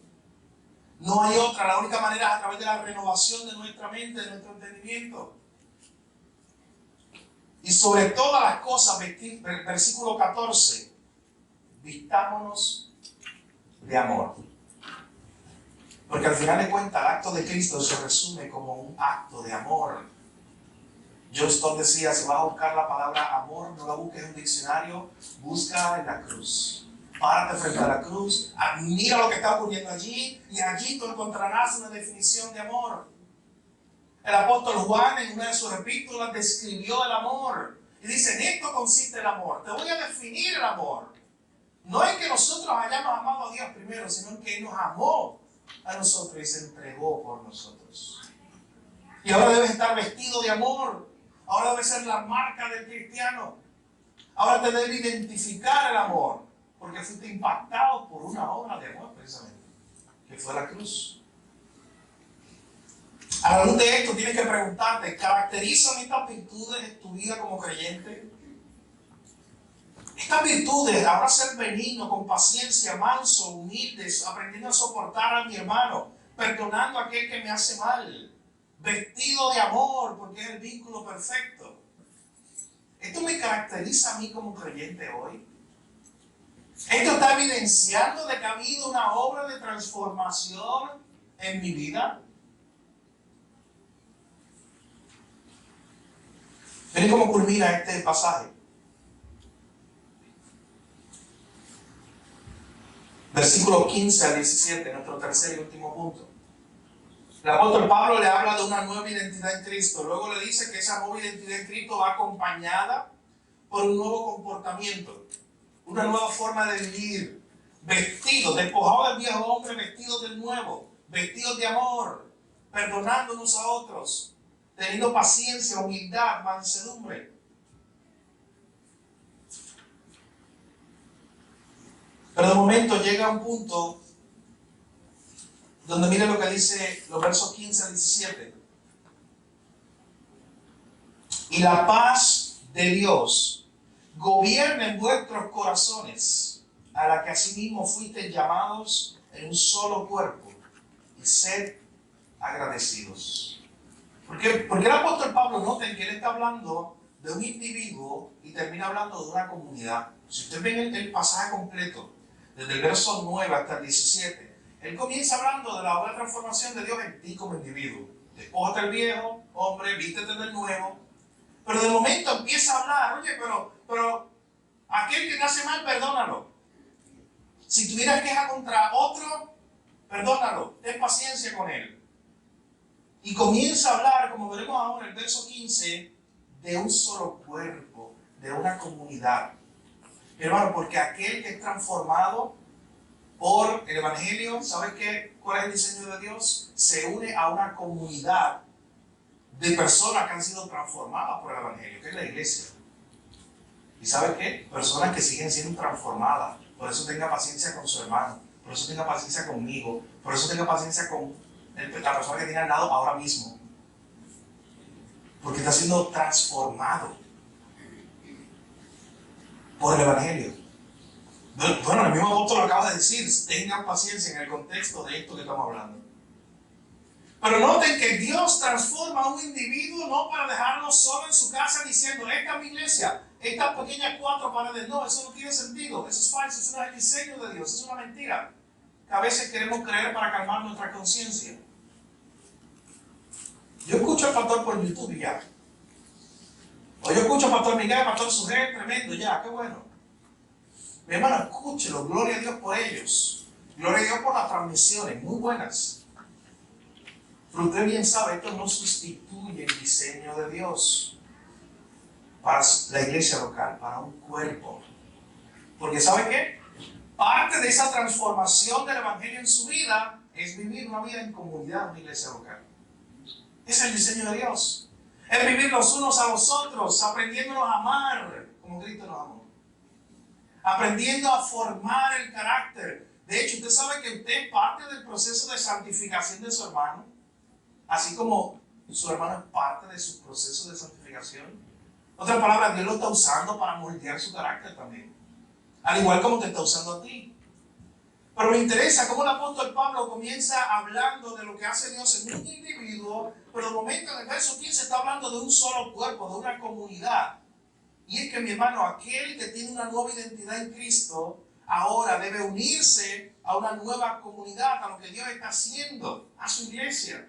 No hay otra, la única manera es a través de la renovación de nuestra mente, de nuestro entendimiento. Y sobre todas las cosas, versículo 14, vistámonos de amor. Porque al final de cuentas el acto de Cristo se resume como un acto de amor. John Stott decía, si vas a buscar la palabra amor, no la busques en un diccionario, busca en la cruz. Párate frente a la cruz, admira lo que está ocurriendo allí, y allí tú encontrarás una definición de amor. El apóstol Juan en una de sus epístolas describió el amor. Y dice, en esto consiste el amor. Te voy a definir el amor. No es que nosotros hayamos amado a Dios primero, sino en que Él nos amó a nosotros y se entregó por nosotros. Y ahora debes estar vestido de amor. Ahora debe ser la marca del cristiano. Ahora te debe identificar el amor, porque fuiste impactado por una obra de amor precisamente, que fue la cruz. A la luz de esto tienes que preguntarte, ¿caracterizan estas virtudes tu vida como creyente? Estas virtudes, ahora ser benigno, con paciencia, manso, humilde, aprendiendo a soportar a mi hermano, perdonando a aquel que me hace mal, vestido de amor, porque es el vínculo perfecto. ¿Esto me caracteriza a mí como creyente hoy? ¿Esto está evidenciando de que ha habido una obra de transformación en mi vida? Miren cómo culmina este pasaje. Versículos 15 al 17, nuestro tercer y último punto. El apóstol Pablo le habla de una nueva identidad en Cristo. Luego le dice que esa nueva identidad en Cristo va acompañada por un nuevo comportamiento, una nueva forma de vivir, vestidos, despojados del viejo hombre, vestidos del nuevo, vestidos de amor, perdonándonos a otros, teniendo paciencia, humildad, mansedumbre. Pero de momento llega un punto donde mire lo que dice los versos 15 al 17. Y la paz de Dios gobierna en vuestros corazones, a la que asimismo fuisteis llamados en un solo cuerpo, y sed agradecidos. Porque el apóstol Pablo, noten que él está hablando de un individuo y termina hablando de una comunidad. Si ustedes ven el pasaje completo, desde el verso 9 hasta el 17, él comienza hablando de la obra de transformación de Dios en ti como individuo. Despójate del viejo hombre, vístete del nuevo. Pero de momento empieza a hablar, oye, pero aquel que te hace mal, perdónalo. Si tuvieras queja contra otro, perdónalo, ten paciencia con él. Y comienza a hablar, como veremos ahora en el verso 15, de un solo cuerpo, de una comunidad. Hermano, porque aquel que es transformado por el Evangelio, ¿sabes qué? ¿Cuál es el diseño de Dios? Se une a una comunidad de personas que han sido transformadas por el Evangelio, que es la iglesia. ¿Y sabes qué? Personas que siguen siendo transformadas. Por eso tenga paciencia con su hermano, por eso tenga paciencia conmigo, por eso tenga paciencia con la persona que tiene al lado ahora mismo. Porque está siendo transformado por el Evangelio. Bueno, el mismo apóstol lo acaba de decir, tengan paciencia en el contexto de esto que estamos hablando. Pero noten que Dios transforma a un individuo no para dejarlo solo en su casa diciendo, esta es mi iglesia, estas pequeñas 4 paredes. No, eso no tiene sentido, eso es falso, eso no es el diseño de Dios, eso es una mentira que a veces queremos creer para calmar nuestra conciencia. Yo escucho al pastor por YouTube y ya. O yo escucho al pastor Miguel, al pastor Sujel, tremendo, ya, qué bueno. Mi hermano, escúchelo, gloria a Dios por ellos. Gloria a Dios por las transmisiones, muy buenas. Pero usted bien sabe, esto no sustituye el diseño de Dios para la iglesia local, para un cuerpo. Porque ¿sabe qué? Parte de esa transformación del Evangelio en su vida es vivir una vida en comunidad en una iglesia local. Es el diseño de Dios. Es vivir los unos a los otros, aprendiéndonos a amar como Cristo nos amó. Aprendiendo a formar el carácter. De hecho, usted sabe que usted es parte del proceso de santificación de su hermano, así como su hermano es parte de su proceso de santificación. Otra palabra, Dios lo está usando para moldear su carácter también, al igual como te está usando a ti. Pero me interesa cómo el apóstol Pablo comienza hablando de lo que hace Dios en un individuo, pero de momento en el verso 15 está hablando de un solo cuerpo, de una comunidad. Y es que, mi hermano, aquel que tiene una nueva identidad en Cristo, ahora debe unirse a una nueva comunidad, a lo que Dios está haciendo, a su iglesia.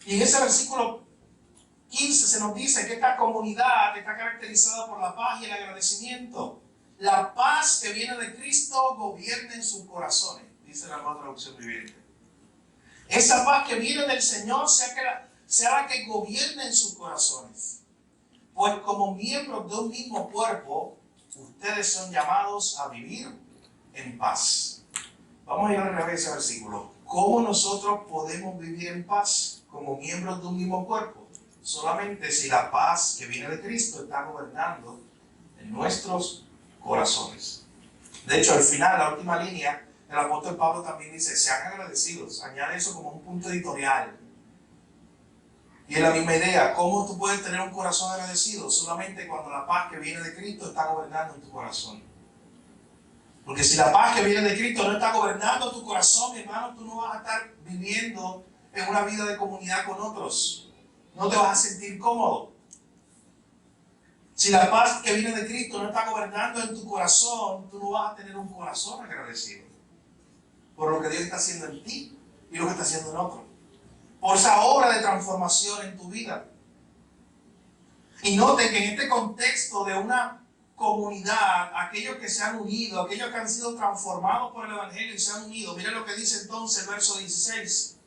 Y en ese versículo 15 se nos dice que esta comunidad está caracterizada por la paz y el agradecimiento. La paz que viene de Cristo gobierna en sus corazones, dice la nueva traducción viviente. Esa paz que viene del Señor sea la que gobierne en sus corazones. Pues como miembros de un mismo cuerpo, ustedes son llamados a vivir en paz. Vamos a ir al revés ese versículo. ¿Cómo nosotros podemos vivir en paz como miembros de un mismo cuerpo? Solamente si la paz que viene de Cristo está gobernando en nuestros corazones. De hecho, al final, la última línea, el apóstol Pablo también dice, sean agradecidos. Añade eso como un punto editorial. Y es la misma idea, ¿cómo tú puedes tener un corazón agradecido? Solamente cuando la paz que viene de Cristo está gobernando en tu corazón. Porque si la paz que viene de Cristo no está gobernando tu corazón, mi hermano, tú no vas a estar viviendo en una vida de comunidad con otros. No te vas a sentir cómodo. Si la paz que viene de Cristo no está gobernando en tu corazón, tú no vas a tener un corazón agradecido por lo que Dios está haciendo en ti y lo que está haciendo en otros. Por esa obra de transformación en tu vida. Y noten que en este contexto de una comunidad, aquellos que se han unido, aquellos que han sido transformados por el Evangelio y se han unido, miren lo que dice entonces el verso 16.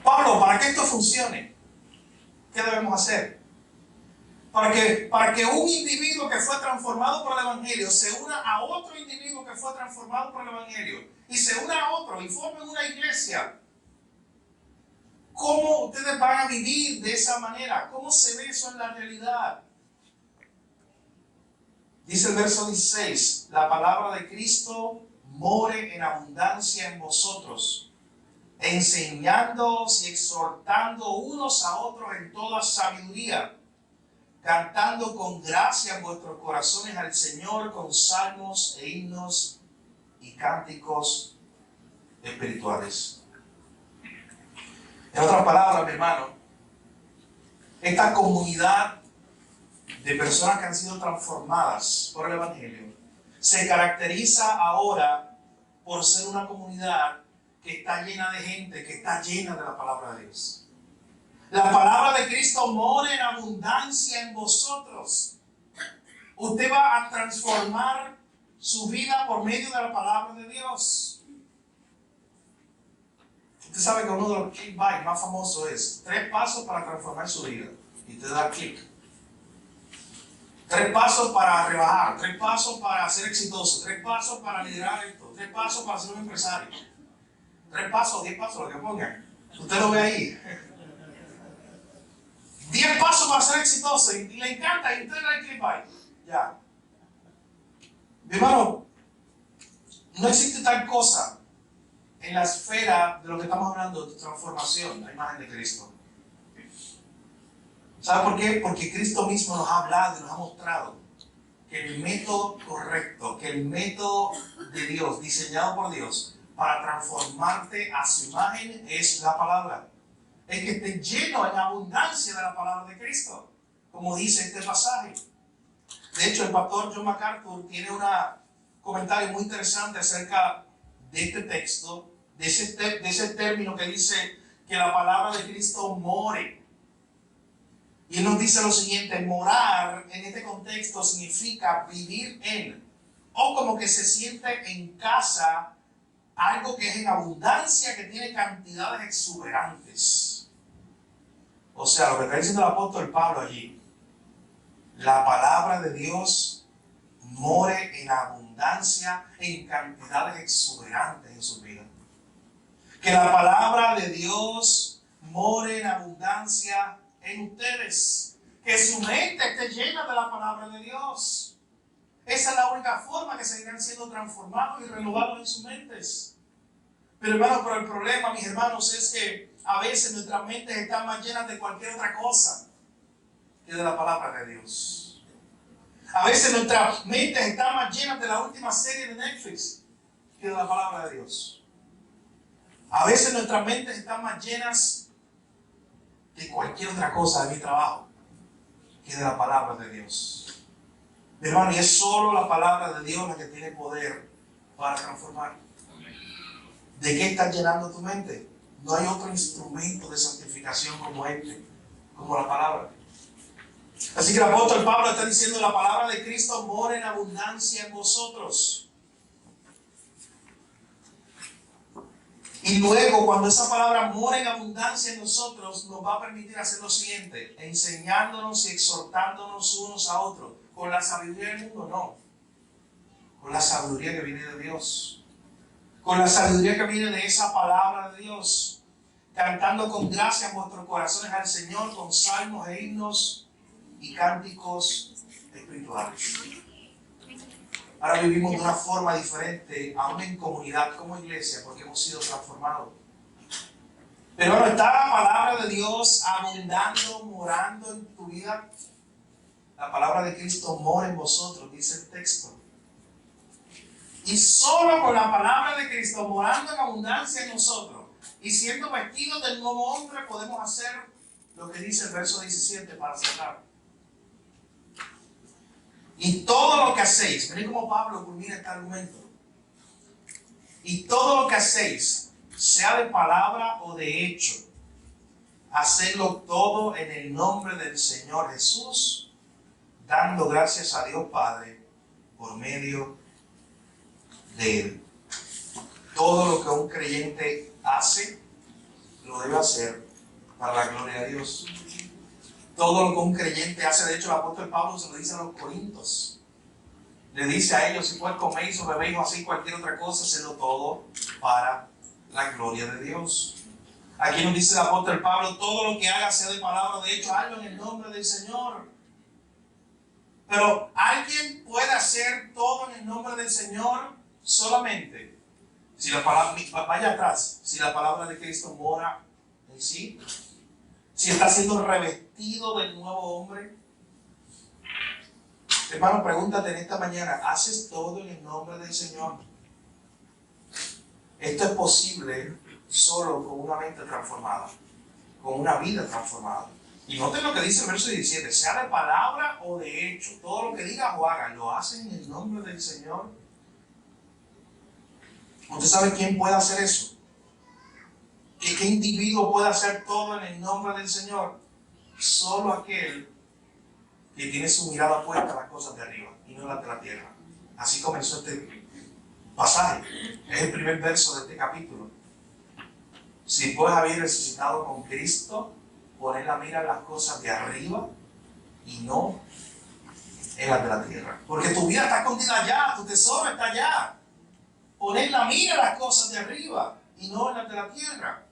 Pablo, para que esto funcione, ¿qué debemos hacer? Para que un individuo que fue transformado por el Evangelio se una a otro individuo que fue transformado por el Evangelio y se una a otro y formen una iglesia. ¿Cómo ustedes van a vivir de esa manera? ¿Cómo se ve eso en la realidad? Dice el verso 16, la palabra de Cristo more en abundancia en vosotros, enseñándoos y exhortando unos a otros en toda sabiduría, cantando con gracia en vuestros corazones al Señor con salmos e himnos y cánticos espirituales. En otras palabras, mi hermano, esta comunidad de personas que han sido transformadas por el Evangelio se caracteriza ahora por ser una comunidad que está llena de gente, que está llena de la palabra de Dios. La palabra de Cristo mora en abundancia en vosotros. Usted va a transformar su vida por medio de la palabra de Dios. Usted sabe que uno de los clickbait más famosos es 3 pasos para transformar su vida. Y te da clic. 3 pasos para rebajar, 3 pasos para ser exitoso, 3 pasos para liderar esto, 3 pasos para ser un empresario. 3 pasos, 10 pasos, lo que pongan. Usted lo ve ahí. 10 pasos para ser exitoso y le encanta y usted le da el clickbait. Ya. Mi hermano, no existe tal cosa en la esfera de lo que estamos hablando de transformación, la imagen de Cristo. ¿Sabe por qué? Porque Cristo mismo nos ha hablado y nos ha mostrado que el método correcto, que el método de Dios, diseñado por Dios para transformarte a su imagen es la palabra. Es que esté lleno en abundancia de la palabra de Cristo, como dice este pasaje. De hecho, el pastor John MacArthur tiene un comentario muy interesante acerca de este texto, de ese término que dice que la palabra de Cristo more. Y él nos dice lo siguiente: morar en este contexto significa vivir en, o como que se siente en casa, algo que es en abundancia, que tiene cantidades exuberantes. O sea, lo que está diciendo el apóstol Pablo allí, la palabra de Dios more en abundancia abundancia en cantidades exuberantes en su vida. Que la palabra de Dios more en abundancia en ustedes. Que su mente esté llena de la palabra de Dios. Esa es la única forma que seguirán siendo transformados y renovados en sus mentes. Pero hermanos, el problema, mis hermanos, es que a veces nuestras mentes están más llenas de cualquier otra cosa que de la palabra de Dios. A veces nuestras mentes están más llenas de la última serie de Netflix que de la palabra de Dios. A veces nuestras mentes están más llenas de cualquier otra cosa de mi trabajo que de la palabra de Dios. Mi hermano, y es solo la palabra de Dios la que tiene poder para transformar. ¿De qué estás llenando tu mente? No hay otro instrumento de santificación como este, como la palabra. Así que el apóstol Pablo está diciendo: la palabra de Cristo mora en abundancia en vosotros. Y luego, cuando esa palabra mora en abundancia en nosotros, nos va a permitir hacer lo siguiente: enseñándonos y exhortándonos unos a otros. ¿Con la sabiduría del mundo? No. Con la sabiduría que viene de Dios. Con la sabiduría que viene de esa palabra de Dios, cantando con gracia en vuestros corazones al Señor, con salmos e himnos y cánticos espirituales. Ahora vivimos de una forma diferente, aún en comunidad como iglesia, porque hemos sido transformados. Pero bueno, está la palabra de Dios abundando, morando en tu vida. La palabra de Cristo mora en vosotros, dice el texto. Y solo con la palabra de Cristo morando en abundancia en nosotros y siendo vestidos del nuevo hombre podemos hacer lo que dice el verso 17 para cerrar. Y todo lo que hacéis, miren cómo Pablo culmina este argumento. Y todo lo que hacéis, sea de palabra o de hecho, hacedlo todo en el nombre del Señor Jesús, dando gracias a Dios Padre por medio de Él. Todo lo que un creyente hace, lo debe hacer para la gloria de Dios. Todo lo que un creyente hace, de hecho el apóstol Pablo se lo dice a los corintios. Le dice a ellos: si pues coméis o bebéis o hacéis cualquier otra cosa, hacedlo todo para la gloria de Dios. Aquí nos dice el apóstol Pablo: todo lo que haga, sea de palabra, de hecho, hazlo en el nombre del Señor. Pero ¿alguien puede hacer todo en el nombre del Señor? Solamente si la palabra, vaya atrás, si la palabra de Cristo mora en sí, si está siendo revestido del nuevo hombre. Hermano, pregúntate en esta mañana: ¿haces todo en el nombre del Señor? Esto es posible solo con una mente transformada, con una vida transformada. Y noten lo que dice el verso 17: sea de palabra o de hecho, todo lo que digas o hagas, ¿lo hacen en el nombre del Señor? ¿Usted sabe quién puede hacer eso? ¿Qué individuo puede hacer todo en el nombre del Señor? Solo aquel que tiene su mirada puesta en las cosas de arriba y no en las de la tierra. Así comenzó este pasaje. Es el primer verso de este capítulo. Si pues habéis resucitado con Cristo, poned la mira en las cosas de arriba y no en las de la tierra. Porque tu vida está escondida allá, tu tesoro está allá. Poned la mira en las cosas de arriba y no en las de la tierra.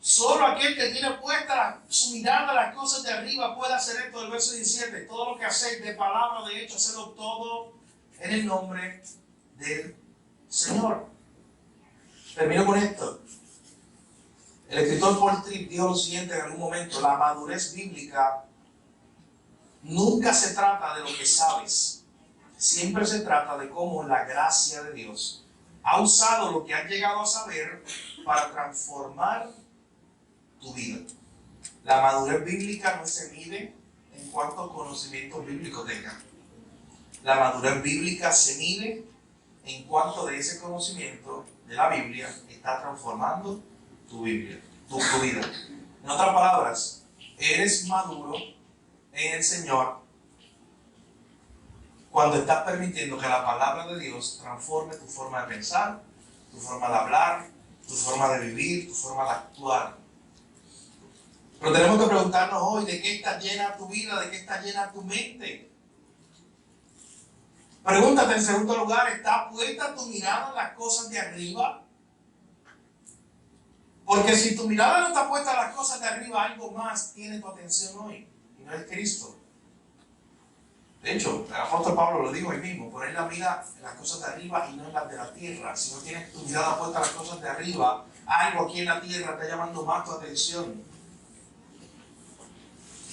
Solo aquel que tiene puesta su mirada en las cosas de arriba puede hacer esto. El verso 17: todo lo que hacéis de palabra o de hecho, hacedlo todo en el nombre del Señor. Termino con esto. El escritor Paul Tripp dijo lo siguiente en algún momento: la madurez bíblica nunca se trata de lo que sabes, siempre se trata de cómo la gracia de Dios ha usado lo que has llegado a saber para transformar tu vida. La madurez bíblica no se mide en cuántos conocimientos bíblicos tengas. La madurez bíblica se mide en cuánto de ese conocimiento de la Biblia está transformando tu vida. En otras palabras, eres maduro en el Señor cuando estás permitiendo que la palabra de Dios transforme tu forma de pensar, tu forma de hablar, tu forma de vivir, tu forma de actuar. Pero tenemos que preguntarnos hoy: ¿de qué está llena tu vida? ¿De qué está llena tu mente? Pregúntate en segundo lugar, ¿está puesta tu mirada en las cosas de arriba? Porque si tu mirada no está puesta en las cosas de arriba, algo más tiene tu atención hoy, y no es Cristo. De hecho, el apóstol Pablo lo dijo ahí mismo, poner la mira en las cosas de arriba y no en las de la tierra. Si no tienes tu mirada puesta en las cosas de arriba, algo aquí en la tierra está llamando más tu atención.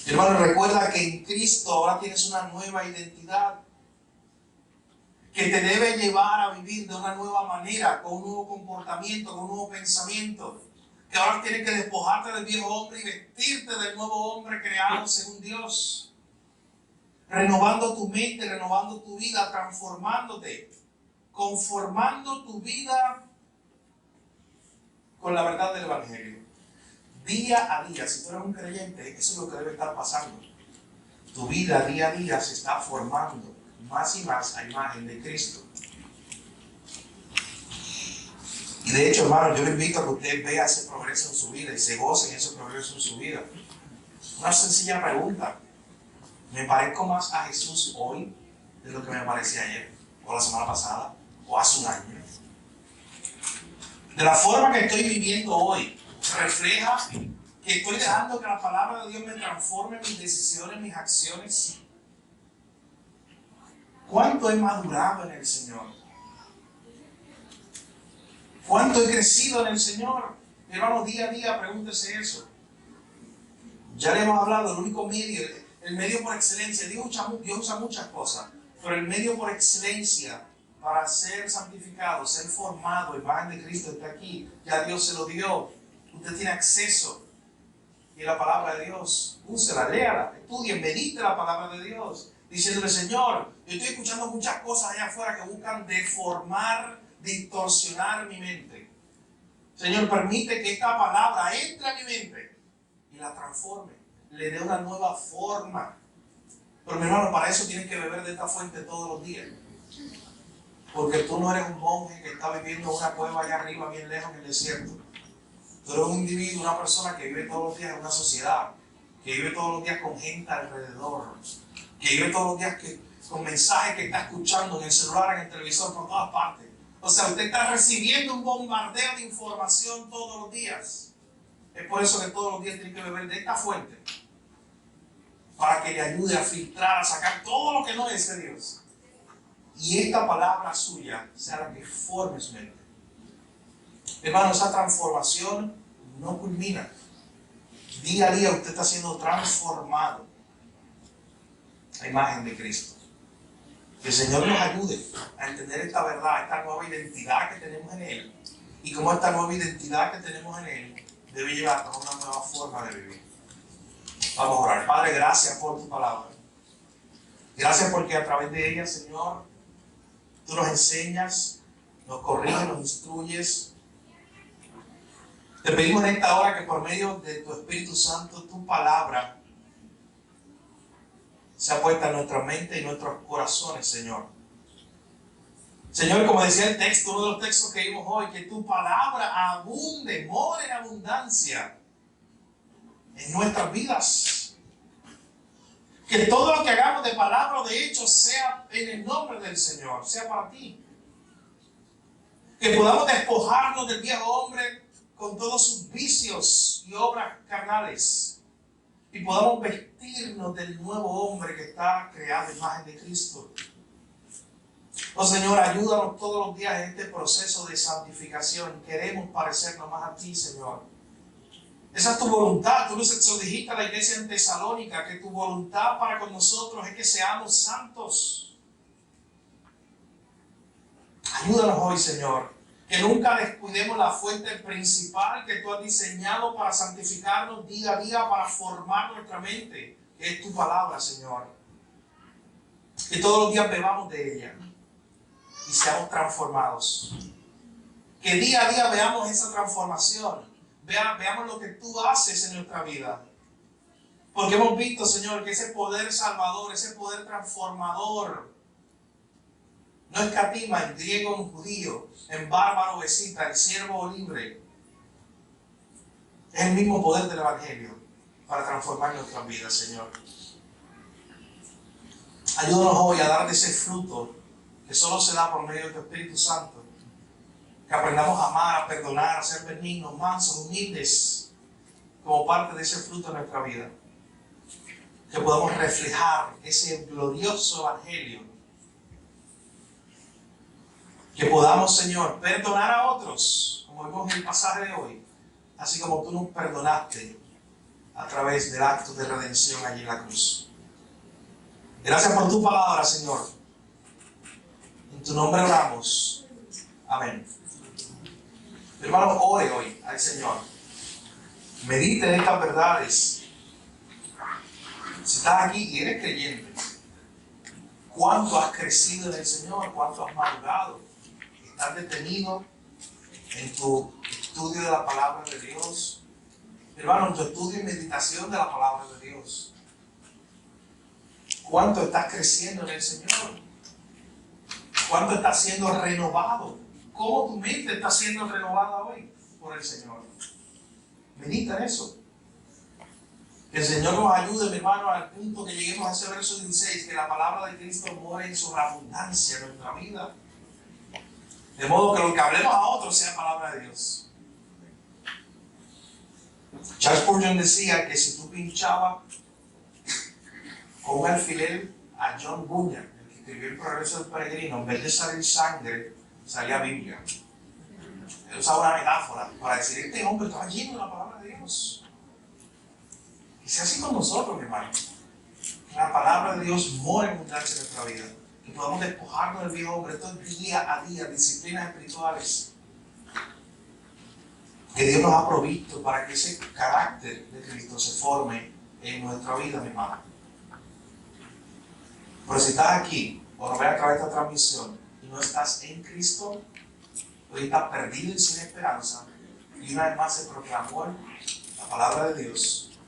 Hermano, recuerda que en Cristo ahora tienes una nueva identidad que te debe llevar a vivir de una nueva manera, con un nuevo comportamiento, con un nuevo pensamiento. Que ahora tienes que despojarte del viejo hombre y vestirte del nuevo hombre creado según Dios. Renovando tu mente, renovando tu vida, transformándote, conformando tu vida con la verdad del Evangelio. Día a día, si tú eres un creyente, eso es lo que debe estar pasando. Tu vida día a día se está formando más y más a imagen de Cristo. Y de hecho, hermano, yo le invito a que usted vea ese progreso en su vida y se goce en ese progreso en su vida. Una sencilla pregunta. ¿Me parezco más a Jesús hoy de lo que me parecía ayer, o la semana pasada, o hace un año? De la forma que estoy viviendo hoy, refleja que estoy dejando que la palabra de Dios me transforme mis decisiones, mis acciones. ¿Cuánto he madurado en el Señor? ¿Cuánto he crecido en el Señor? Hermano, día a día pregúntese eso. Ya le hemos hablado, el único medio, el medio por excelencia, Dios usa muchas cosas, pero el medio por excelencia para ser santificado, ser formado, el imagen de Cristo está aquí. Ya Dios se lo dio. Usted tiene acceso. Y la palabra de Dios, úsela, léala, estudie, medite la palabra de Dios. Diciéndole, Señor, yo estoy escuchando muchas cosas allá afuera que buscan deformar, distorsionar mi mente. Señor, permite que esta palabra entre a mi mente y la transforme, le dé una nueva forma. Pero mi hermano, para eso tienes que beber de esta fuente todos los días. Porque tú no eres un monje que está viviendo en una cueva allá arriba, bien lejos en el desierto. Tú eres un individuo, una persona que vive todos los días en una sociedad, que vive todos los días con gente alrededor, que vive todos los días con mensajes que está escuchando en el celular, en el televisor, por todas partes. O sea, usted está recibiendo un bombardeo de información todos los días. Es por eso que todos los días tiene que beber de esta fuente, para que le ayude a filtrar, a sacar todo lo que no es de Dios. Y esta palabra suya sea la que forme su mente. Hermano, esa transformación no culmina. Día a día usted está siendo transformado a imagen de Cristo. Que el Señor nos ayude a entender esta verdad, esta nueva identidad que tenemos en Él. Y cómo esta nueva identidad que tenemos en Él debe llevarnos a una nueva forma de vivir. Vamos a orar. Padre, gracias por tu palabra. Gracias porque a través de ella, Señor, tú nos enseñas, nos corriges, nos instruyes. Te pedimos en esta hora que por medio de tu Espíritu Santo, tu palabra sea puesta en nuestra mente y nuestros corazones, Señor. Señor, como decía el texto, uno de los textos que vimos hoy, que tu palabra abunde, more en abundancia en nuestras vidas. Que todo lo que hagamos de palabra o de hecho sea en el nombre del Señor, sea para ti. Que podamos despojarnos del viejo hombre con todos sus vicios y obras carnales. Y podamos vestirnos del nuevo hombre que está creado en imagen de Cristo. Oh Señor, ayúdanos todos los días en este proceso de santificación. Queremos parecernos más a ti, Señor. Esa es tu voluntad. Tú se lo dijiste a la iglesia en Tesalónica, que tu voluntad para con nosotros es que seamos santos. Ayúdanos hoy, Señor. Que nunca descuidemos la fuente principal que tú has diseñado para santificarnos día a día, para formar nuestra mente, que es tu palabra, Señor. Que todos los días bebamos de ella y seamos transformados. Que día a día veamos esa transformación. Veamos lo que tú haces en nuestra vida. Porque hemos visto, Señor, que ese poder salvador, ese poder transformador, no escatima en griego o en judío, en bárbaro o escita, en siervo o libre. Es el mismo poder del Evangelio para transformar nuestras vidas, Señor. Ayúdanos hoy a dar de ese fruto que solo se da por medio del Espíritu Santo. Que aprendamos a amar, a perdonar, a ser benignos, mansos, humildes, como parte de ese fruto de nuestra vida. Que podamos reflejar ese glorioso evangelio. Que podamos, Señor, perdonar a otros, como vimos en el pasaje de hoy, así como tú nos perdonaste a través del acto de redención allí en la cruz. Gracias por tu palabra, Señor. En tu nombre oramos. Amén. Hermano, ore hoy al Señor. Medite en estas verdades. Si estás aquí y eres creyente, ¿cuánto has crecido en el Señor? ¿Cuánto has madurado? ¿Estás detenido en tu estudio de la palabra de Dios? Hermano, en tu estudio y meditación de la palabra de Dios. ¿Cuánto estás creciendo en el Señor? ¿Cuánto estás siendo renovado? ¿Cómo tu mente está siendo renovada hoy por el Señor? Medita en eso. Que el Señor nos ayude, mi hermano, al punto que lleguemos a ese verso 16, que la palabra de Cristo more en sobreabundancia en nuestra vida. De modo que lo que hablemos a otros sea palabra de Dios. Charles Spurgeon decía que si tú pinchabas con un alfiler a John Bunyan, el que escribió El Progreso del Peregrino, en vez de salir sangre, salía Biblia. Él usaba una metáfora para decir, este hombre estaba lleno de la palabra de Dios. Que sea así con nosotros, mi hermano. Que la palabra de Dios more en abundancia en nuestra vida. Que podamos despojarnos del viejo hombre. Esto es día a día, disciplinas espirituales que Dios nos ha provisto para que ese carácter de Cristo se forme en nuestra vida, mi hermano. Pero si estás aquí o nos ves a través de esta transmisión y no estás en Cristo, hoy estás perdido y sin esperanza, y una vez más se proclamó la palabra de Dios.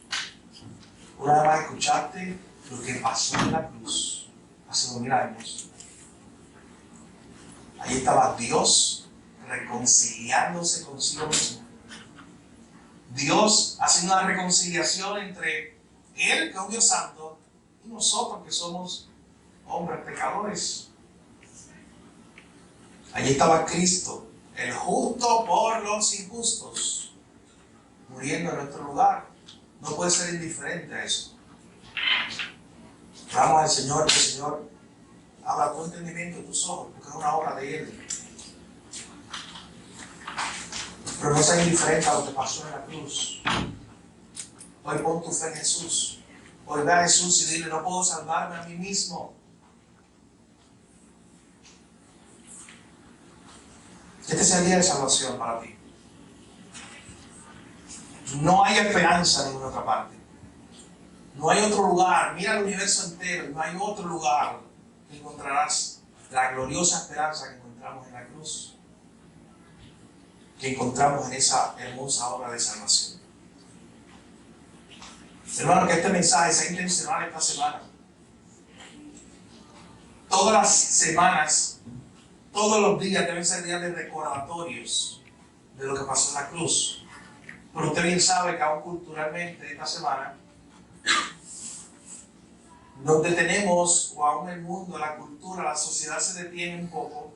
Una vez más escuchaste lo que pasó en la cruz hace 2000 años. Ahí estaba Dios reconciliándose consigo mismo. Dios haciendo una reconciliación entre Él, que es un Dios santo, y nosotros, que somos hombres pecadores. Allí estaba Cristo, el justo por los injustos, muriendo en nuestro lugar. No puede ser indiferente a eso. Oramos al Señor, que el Señor abra tu entendimiento y tus ojos, porque es una obra de Él. Pero no seas indiferente a lo que pasó en la cruz. Hoy pon tu fe en Jesús. Hoy ve a Jesús y dile, no puedo salvarme a mí mismo. Este es el día de salvación para ti. No hay esperanza en ninguna otra parte. No hay otro lugar. Mira el universo entero. No hay otro lugar que encontrarás la gloriosa esperanza que encontramos en la cruz. Que encontramos en esa hermosa obra de salvación. Hermano, que este mensaje sea intencional esta semana. Todas las semanas, todos los días deben ser días de recordatorios de lo que pasó en la cruz. Pero usted bien sabe que aún culturalmente esta semana nos detenemos, o aún el mundo, la cultura, la sociedad se detiene un poco.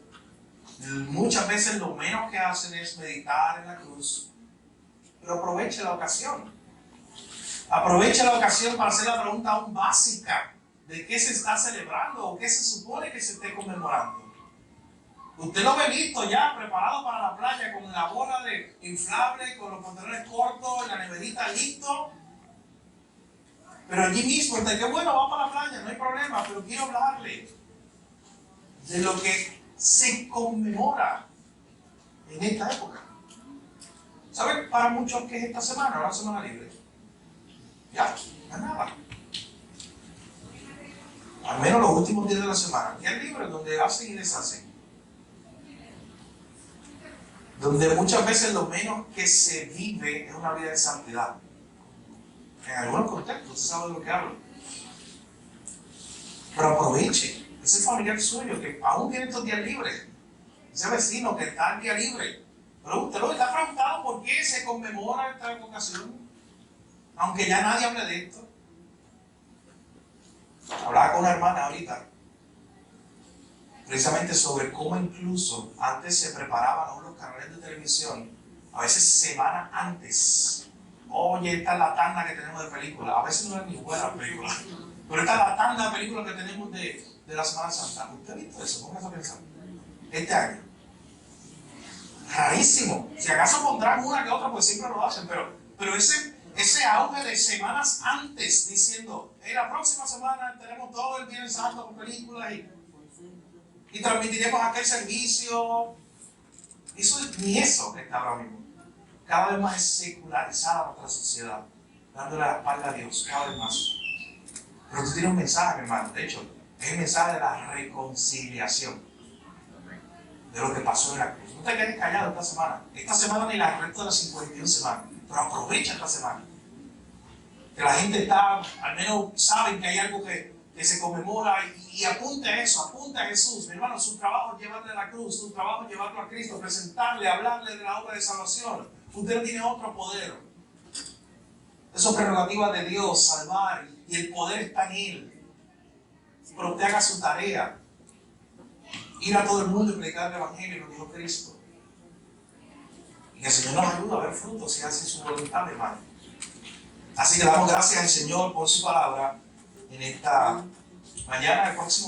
Muchas veces lo menos que hacen es meditar en la cruz. Pero aproveche la ocasión. Aproveche la ocasión para hacer la pregunta aún básica de qué se está celebrando o qué se supone que se esté conmemorando. Usted lo ve listo ya, preparado para la playa, con la bola de inflable, con los pantalones cortos, la neverita listo. Pero allí mismo, usted, qué bueno, va para la playa, no hay problema, pero quiero hablarle de lo que se conmemora en esta época. ¿Saben para muchos qué es esta semana? Una semana libre. Ya, no es nada. Al menos los últimos días de la semana. Días libres donde hacen y deshacen. Donde muchas veces lo menos que se vive es una vida de santidad. En algunos contextos, usted sabe de lo que hablo. Pero aproveche ese familiar suyo que aún tiene estos días libres. Ese vecino que está en día libre. Pero usted lo está preguntando por qué se conmemora esta ocasión. Aunque ya nadie hable de esto. Hablaba con una hermana ahorita. precisamente sobre cómo incluso antes se preparaban aún los canales de televisión, a veces semanas antes. Oye, esta es la tanda que tenemos de películas. A veces no es ni buena la película, pero esta es la tanda de películas que tenemos de la Semana Santa. ¿Usted ha visto eso? Póngase a pensar. Este año. Rarísimo. Si acaso pondrán una que otra, pues siempre lo hacen, pero ese auge de semanas antes diciendo, en la próxima semana tenemos todo el Viernes Santo con películas y transmitiremos aquel servicio. Ni eso está ahora mismo. Cada vez más es secularizada nuestra sociedad, dándole la espalda a Dios, cada vez más. Pero tú tienes un mensaje, hermano. De hecho, es el mensaje de la reconciliación de lo que pasó en la cruz. No te quedes callado esta semana. Esta semana ni la resto de las 51 semanas. Pero aprovecha esta semana. Que la gente está, al menos saben que hay algo que se conmemora y apunte a eso, apunte a Jesús. Mi hermano, su trabajo es llevarle a la cruz, su trabajo es llevarlo a Cristo, presentarle, hablarle de la obra de salvación. Usted no tiene otro poder. Eso es prerrogativa de Dios, salvar, y el poder está en Él. Pero usted haga su tarea. Ir a todo el mundo y predicar el Evangelio, lo dijo Cristo. Y que el Señor nos ayude a ver frutos y hace su voluntad, hermano. Así que damos gracias al Señor por su palabra en esta mañana, el próximo